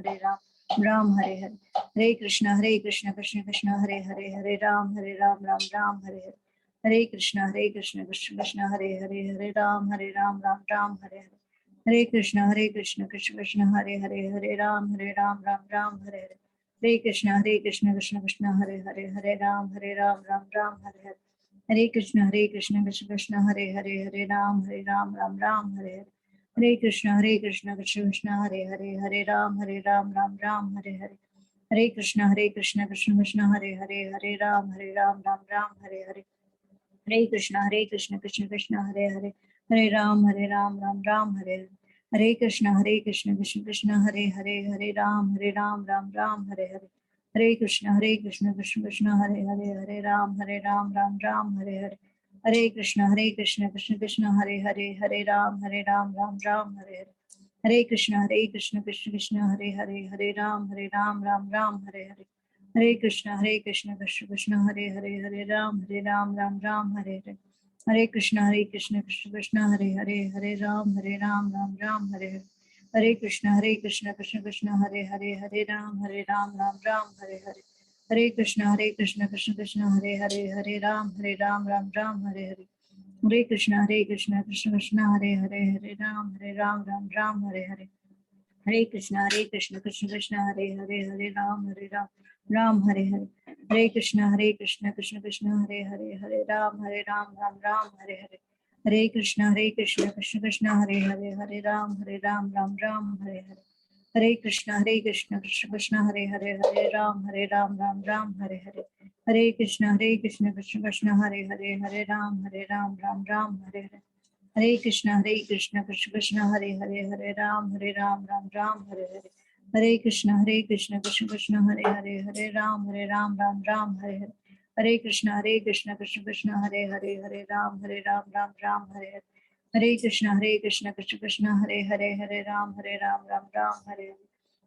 Ram Hare Hare. Hare Krishna Krishna Krishna Hare Hare Hare Ram Ram Hare Hare. Hare Krishna Krishna Krishna Hare Hare Hare Ram Ram Hare Hare. Hare Krishna Krishna Krishna Hare Hare Hare Ram Ram Hare Hare. Hare Krishna Krishna Krishna Hare Hare Hare Ram Ram Hare Hare. Hare Krishna Krishna Krishna Hare Hare Hare Ram Ram Hare Hare. Hare Krishna Krishna Krishna Hare Hare Hare Ram Ram Hare Hare. Hare Krishna Krishna Krishna Hare Hare Hare Ram Ram Hare Hare. Hare Krishna Krishna Krishna Hare Hare Hare Ram Ram Hare Hare. Hare Krishna Krishna Krishna Hare Hare Hare Ram Ram Hare Hare. Hare Krishna Krishna Krishna Hare Hare Hare Ram Ram Hare Hare. Hare Krishna Krishna Krishna Hare Hare Hare Ram Ram Hare Hare. Hare Krishna Krishna Krishna Hare Hare Hare Ram Ram Hare Hare. Hare Krishna Krishna Krishna Hare Hare Hare Ram Ram Hare Hare. Hare Krishna Krishna Krishna Hare Hare Hare Ram Ram Hare Hare. Hare Krishna Krishna Krishna Hare Hare Hare Ram Ram Hare Hare. Hare Krishna Krishna Krishna Hare Hare Hare Ram Ram Hare Hare. Hare Krishna Krishna Krishna Hare Hare Hare Ram Ram Hare Hare. Hare Krishna Krishna Krishna Hare Hare Hare Ram Hare Hare. Hare Krishna Krishna Krishna Hare Hare Hare Ram Ram Hare Hare. Hare Krishna Krishna Krishna Hare Hare Hare Ram Ram Hare Hare. Hare Krishna Krishna Krishna Hare Hare Hare Ram Ram Hare Hare. Hare Krishna Krishna Krishna Hare Hare Hare Ram Ram Hare Hare. Hare Krishna Krishna Krishna Hare Hare Hare Ram Ram Hare Hare. Hare Krishna Krishna Krishna Hare Hare Hare Ram Ram Hare Hare. Hare Krishna Krishna Krishna Hare Hare Hare Ram Ram Hare Hare. Hare Krishna Krishna Krishna Hare Hare Hare Ram Ram Hare Hare. Hare Krishna Krishna Krishna Hare Hare Hare Ram Ram Hare Hare. Hare Krishna Krishna Krishna Hare Hare Hare Ram Ram Hare Hare.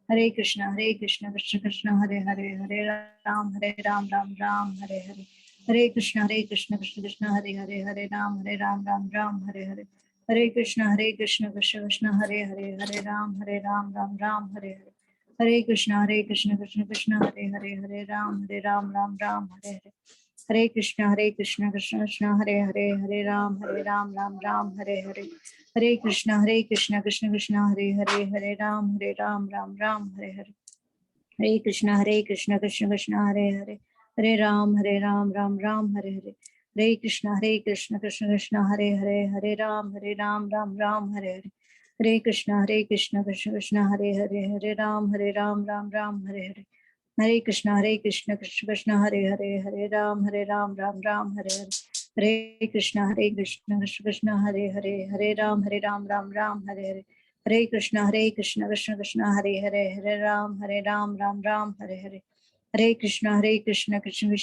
Hare Krishna Krishna Krishna Hare Hare Hare Ram Ram Hare Hare. Hare Krishna Krishna Krishna Hare Hare Hare Ram Ram Hare Hare. Hare Krishna Krishna Krishna Hare Hare Hare Ram Ram Hare Hare. Hare Krishna Krishna Krishna Hare Hare Hare Ram Ram Hare Hare. Hare Krishna Krishna Krishna Hare Hare Hare Ram Ram Hare Hare. Hare Krishna Krishna Krishna Hare Hare Hare Ram Ram Hare Hare. Hare Krishna Krishna Krishna Hare Hare Hare Ram Ram Hare Hare. Hare Krishna Krishna Krishna Hare Hare Hare Ram Ram Hare Hare. Hare Krishna Krishna Krishna Hare Hare Hare Ram Ram Hare Hare. Hare Krishna Krishna Krishna Hare Hare Hare Ram Ram Hare Hare. Hare Krishna Krishna Krishna Hare Hare Hare Ram Ram Hare Hare. Hare Krishna Krishna Krishna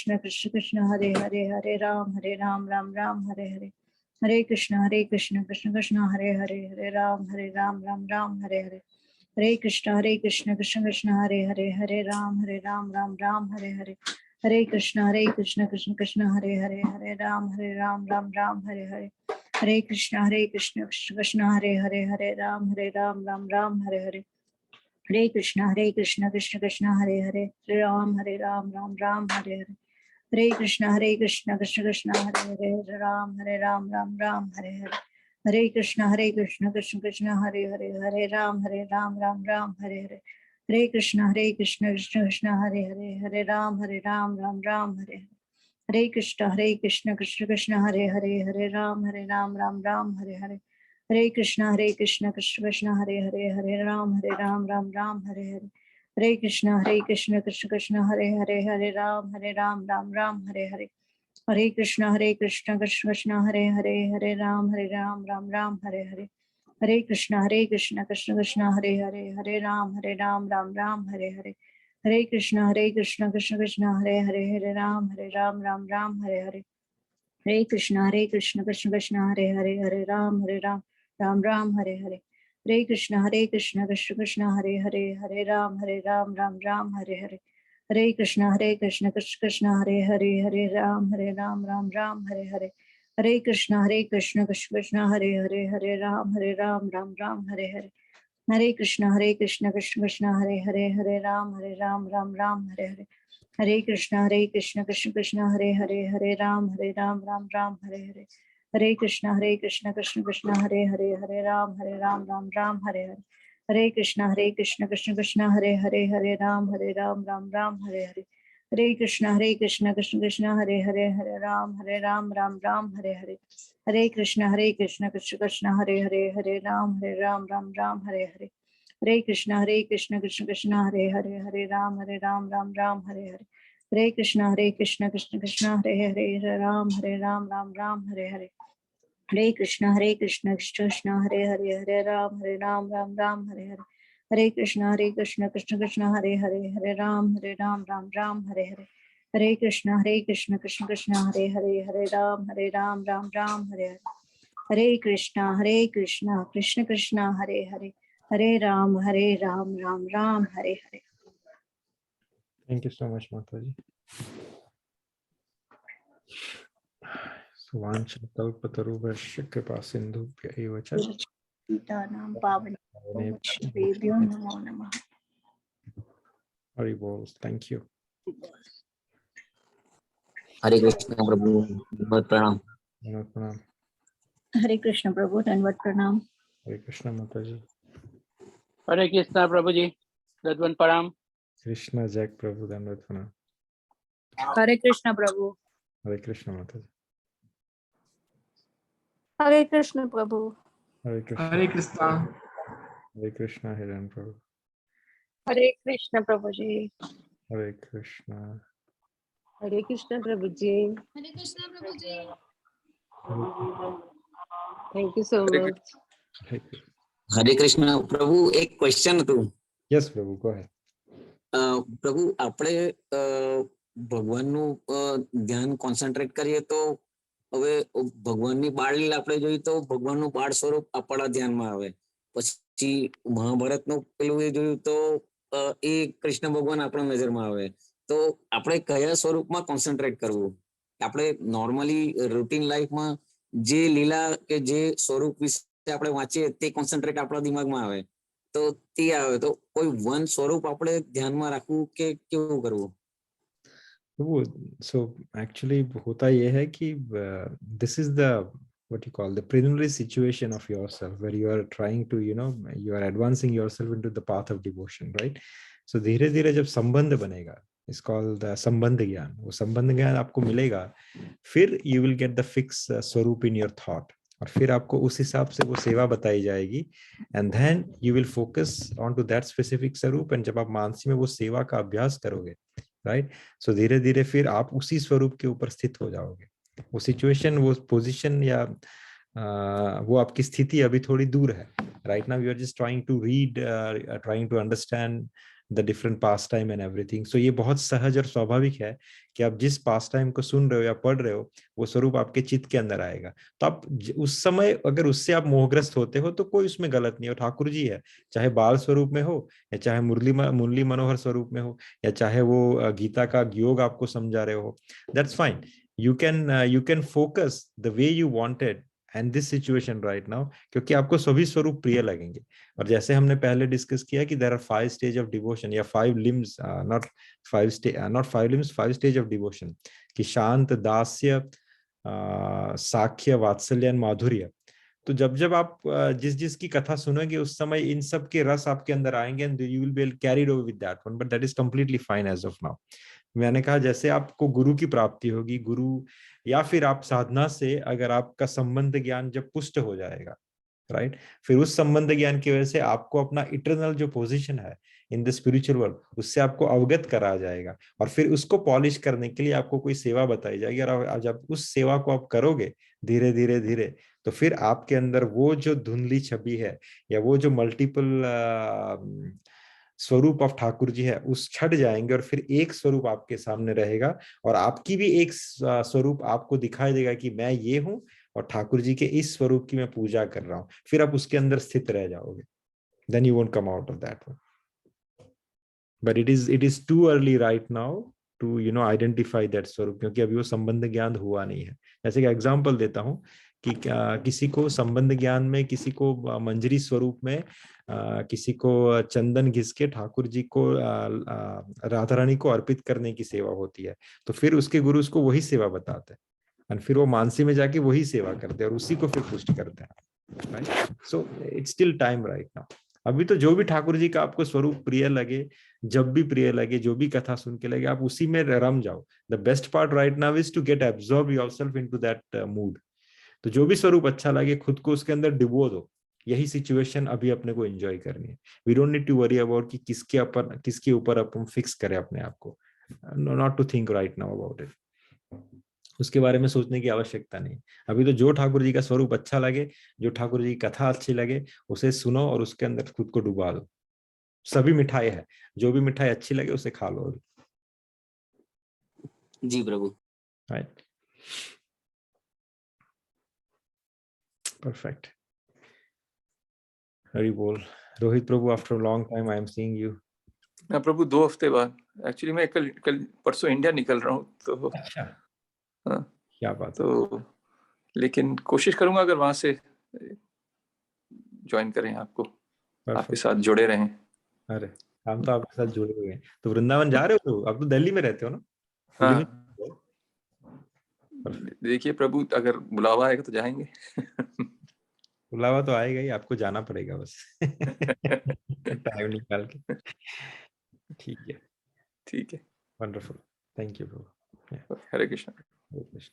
Hare Hare Hare Ram Ram Hare Hare. Hare Krishna Krishna Krishna Hare Hare Hare Ram Ram Hare Hare. Hare Krishna Krishna Krishna Hare Hare Hare Ram Ram Hare Hare. Hare Krishna Krishna Krishna Hare Hare Hare Ram Ram Hare Hare. Hare Krishna Krishna Krishna Hare Hare Hare Ram Ram Hare Hare. Hare Krishna Krishna Krishna Hare Hare Hare Ram Ram Hare Hare. Hare Krishna Krishna Krishna Hare Hare Hare Ram Ram Hare Hare. Hare Krishna Krishna Krishna Hare Hare Hare Ram Ram Hare Hare. Hare Krishna Krishna Krishna Hare Hare Hare Ram Ram Hare Hare. Hare Krishna Krishna Krishna Hare Hare Hare Ram Ram Hare Hare. Hare Krishna Krishna Krishna Hare Hare Hare Ram Ram Hare Hare. Hare Krishna Krishna Krishna Hare Hare Hare Ram Ram Hare Hare. Hare Krishna Krishna Krishna Hare Hare Hare Ram Ram Hare Hare. Hare Krishna Krishna Krishna Hare Hare Hare Ram Ram Hare Hare. Hare Krishna Krishna Krishna Hare Hare Hare Ram Ram Hare Hare. Hare Krishna Krishna Krishna Hare Hare Hare Ram Ram Hare Hare. Hare Krishna Krishna Krishna Hare Hare, Hare Ram Ram Ram Hare Hare. Hare Krishna Krishna Krishna Hare Hare, Hare Ram Ram Ram Hare Hare. Hare Krishna Krishna Krishna Hare Hare, Hare Ram Ram Hare Hare. Hare Krishna Krishna Krishna Hare Hare, Hare Ram Ram Hare Hare. Hare Krishna Krishna Krishna Hare Hare, Hare Ram Ram Hare Hare. Hare Krishna Krishna Krishna Hare Hare, Hare Ram Ram Hare Hare. Hare Krishna Krishna Krishna Hare Hare, Hare Ram Ram Hare Hare. Hare Krishna Krishna Krishna Hare Hare, Hare Ram Ram Hare Hare. Hare Krishna Krishna Krishna Hare Hare, Hare Ram Ram Hare Hare. Hare Krishna Krishna Krishna Hare Hare, Hare Ram Ram Hare Hare. Hare Krishna Krishna Krishna Hare Hare, Hare Ram Ram Hare Hare. Hare Krishna Krishna Krishna Hare Hare, Hare Ram Ram Hare Hare. Hare Krishna Krishna Krishna Hare Hare, Hare Ram Ram Hare Hare. Hare Krishna Krishna Krishna Hare Hare, Hare Ram Ram Hare Hare. Hare Krishna Krishna Krishna Hare Hare, Hare Ram Ram Hare Hare. Thank you so much, Mataji. Suvanchakalpatarubhasya kripa sindhubhya eva cha Nam Pavanebhyo Namo Namah. Hari Bol. Thank you. हरे कृष्ण प्रभु, बहुत प्रणाम। Vinod Pranam. Hare Krishna Prabhu, Dandavat Pranam. Hare Krishna Mataji. हरे कृष्णा प्रभु जी, दंडवत प्रणाम। Krishna Jack Prabhu Dandavat Pranam. Hare Krishna Prabhu. Hare Krishna Mataji. Hare Krishna Prabhu. Hare Krishna. Hare Krishna. Hare Krishna Hiran Prabhu. Hare Krishna Prabhuji. Hare Krishna. Hare Krishna Prabhu ji, thank you so much. Hare Krishna. Hare Krishna Prabhu, एक question હતું। Yes, Prabhu, go ahead. પ્રભુ, આપણે ભગવાનનું ધ્યાન concentrate કરીએ તો હવે ભગવાનની બાળલીલા આપણે જોઈએ તો ભગવાનનું બાળ સ્વરૂપ આપણા ધ્યાનમાં આવે, પછી મહાભારતનું પેલું એ જોયું તો એ કૃષ્ણ ભગવાન આપણા નજરમાં આવે, તો આપણે કયા સ્વરૂપમાં કોન્સન્ટ્રેટ કરવું? આપણે નોર્મલી રૂટીન લાઈફમાં જે લીલા કે જે સ્વરૂપ વિશે આપણે વાંચીએ તે કોન્સન્ટ્રેટ આપણા દિમાગમાં આવે, તો તે આવે તો કોઈ વન સ્વરૂપ આપણે ધ્યાનમાં રાખવું કે કેવું કરવું? So actually होता यह है कि this is the what you call the preliminary situation of yourself where you are trying to you are advancing yourself into the path of devotion, right? So धीरे धीरे जब संबंध बनेगा, it's called the संबंध ज्ञान, वो संबंध ज्ञान आपको मिलेगा, फिर you will get the fixed स्वरूप in your thought, और फिर आपको उस हिसाब से वो सेवा बताई जाएगी, and then you will focus on to that specific स्वरूप, and जब आप मानसी में वो सेवा का अभ्यास करोगे, राइट, सो धीरे धीरे फिर आप उसी स्वरूप के ऊपर स्थित हो जाओगे। वो सिचुएशन, वो पोजीशन या वो आपकी स्थिति अभी थोड़ी दूर है। Right now you are just trying to read, trying to understand the different pastime and everything. So ये बहुत सहज और स्वाभाविक है कि आप जिस पास टाइम को सुन रहे हो या पढ़ रहे हो, वो स्वरूप आपके चित्त के अंदर आएगा। तो आप उस समय अगर उससे आप मोहग्रस्त होते हो तो कोई उसमें गलत नहीं हो। ठाकुर जी है, चाहे बाल स्वरूप में हो या चाहे मुरली मनोहर स्वरूप में हो, या चाहे वो गीता का योग आपको समझा रहे हो, that's fine. You can focus the way you wanted and this situation right now, क्योंकि आपको सभी स्वरूप प्रिय लगेंगे। और जैसे हमने पहले डिस्कस किया कि there are 5 stage of devotion या 5 limbs, not 5 limbs, 5 stage of devotion, कि शांत, दास्य, साख्य, वात्सल्य एंड माधुर्य। तो जब जब आप जिस की कथा सुनोगे उस समय इन सब के रस आपके अंदर आएंगे and you will be carried over with that one, but that is completely fine as of now. मैंने कहा जैसे आपको गुरु की प्राप्ति होगी, गुरु या फिर आप साधना से अगर आपका संबंध ज्ञान जब पुष्ट हो जाएगा, राइट, फिर उस संबंध ज्ञान की वजह से आपको अपना इटर्नल जो पोजीशन है इन द स्पिरिचुअल वर्ल्ड उससे आपको अवगत करा जाएगा, और फिर उसको पॉलिश करने के लिए आपको कोई सेवा बताई जाएगी, और जब उस सेवा को आप करोगे धीरे धीरे धीरे, तो फिर आपके अंदर वो जो धुंधली छवि है या वो जो मल्टीपल स्वरूप ऑफ ठाकुर जी है उस छट जाएंगे, और फिर एक स्वरूप आपके सामने रहेगा, और आपकी भी एक स्वरूप आपको दिखाई देगा कि मैं ये हूं और ठाकुर जी के इस स्वरूप की मैं पूजा कर रहा हूं। फिर आप उसके अंदर स्थित रह जाओगे। then you won't come out of that one. But it is too early right now to identify that स्वरूप, क्योंकि अभी वो संबंध ज्ञान हुआ नहीं है. जैसे कि एग्जांपल देता हूँ कि किसी को संबंध ज्ञान में, किसी को मंजरी स्वरूप में, किसी को चंदन घिस के ठाकुर जी को राधा रानी को अर्पित करने की सेवा होती है, तो फिर उसके गुरु उसको वही सेवा बताते हैं, और फिर वो मानसी में जाके वही सेवा करते हैं और उसी को फिर पुष्ट करते हैं, right. So it's still time right now. अभी तो जो भी ठाकुर जी का आपको स्वरूप प्रिय लगे, जब भी प्रिय लगे, जो भी कथा सुन के लगे, आप उसी में रम जाओ. The best part right now is to get absorb yourself into that mood. तो जो भी स्वरूप अच्छा लगे, खुद को उसके अंदर डुबो दो. यही सिचुएशन अभी अपने को एंजॉय करनी है. We don't need to worry about कि किसके ऊपर अपन फिक्स करें अपने आप को. Not to think right now about it. उसके बारे में सोचने की आवश्यकता नहीं. अभी तो जो ठाकुर जी का स्वरूप अच्छा लगे, जो ठाकुर जी की कथा अच्छी लगे, उसे सुनो और उसके अंदर खुद को डुबा दो. सभी मिठाई है, जो भी मिठाई अच्छी लगे उसे खा लो. जी प्रभु. राइट. परफेक्ट. हरि बोल. रोहित प्रभु, after long time I am seeing you. मैं प्रभु 2 हफ्ते बाद, एक्चुअली मैं कल परसों इंडिया निकल रहा हूँ, तो अच्छा, हाँ, क्या बात. तो लेकिन कोशिश करूंगा अगर वहां से ज्वाइन करें आपको, आपके साथ जुड़े रहें. अरे हम तो आपके साथ जुड़े हुए हैं. तो वृंदावन जा रहे हो? आप तो दिल्ली में रहते हो ना? हाँ, देखिए प्रभु, अगर बुलावा आएगा तो जाएंगे. बुलावा तो आएगा ही, आपको जाना पड़ेगा बस. टाइम निकाल के. ठीक है. ठीक है. Wonderful. Thank you Prabhu. Hare Krishna. Hare Krishna.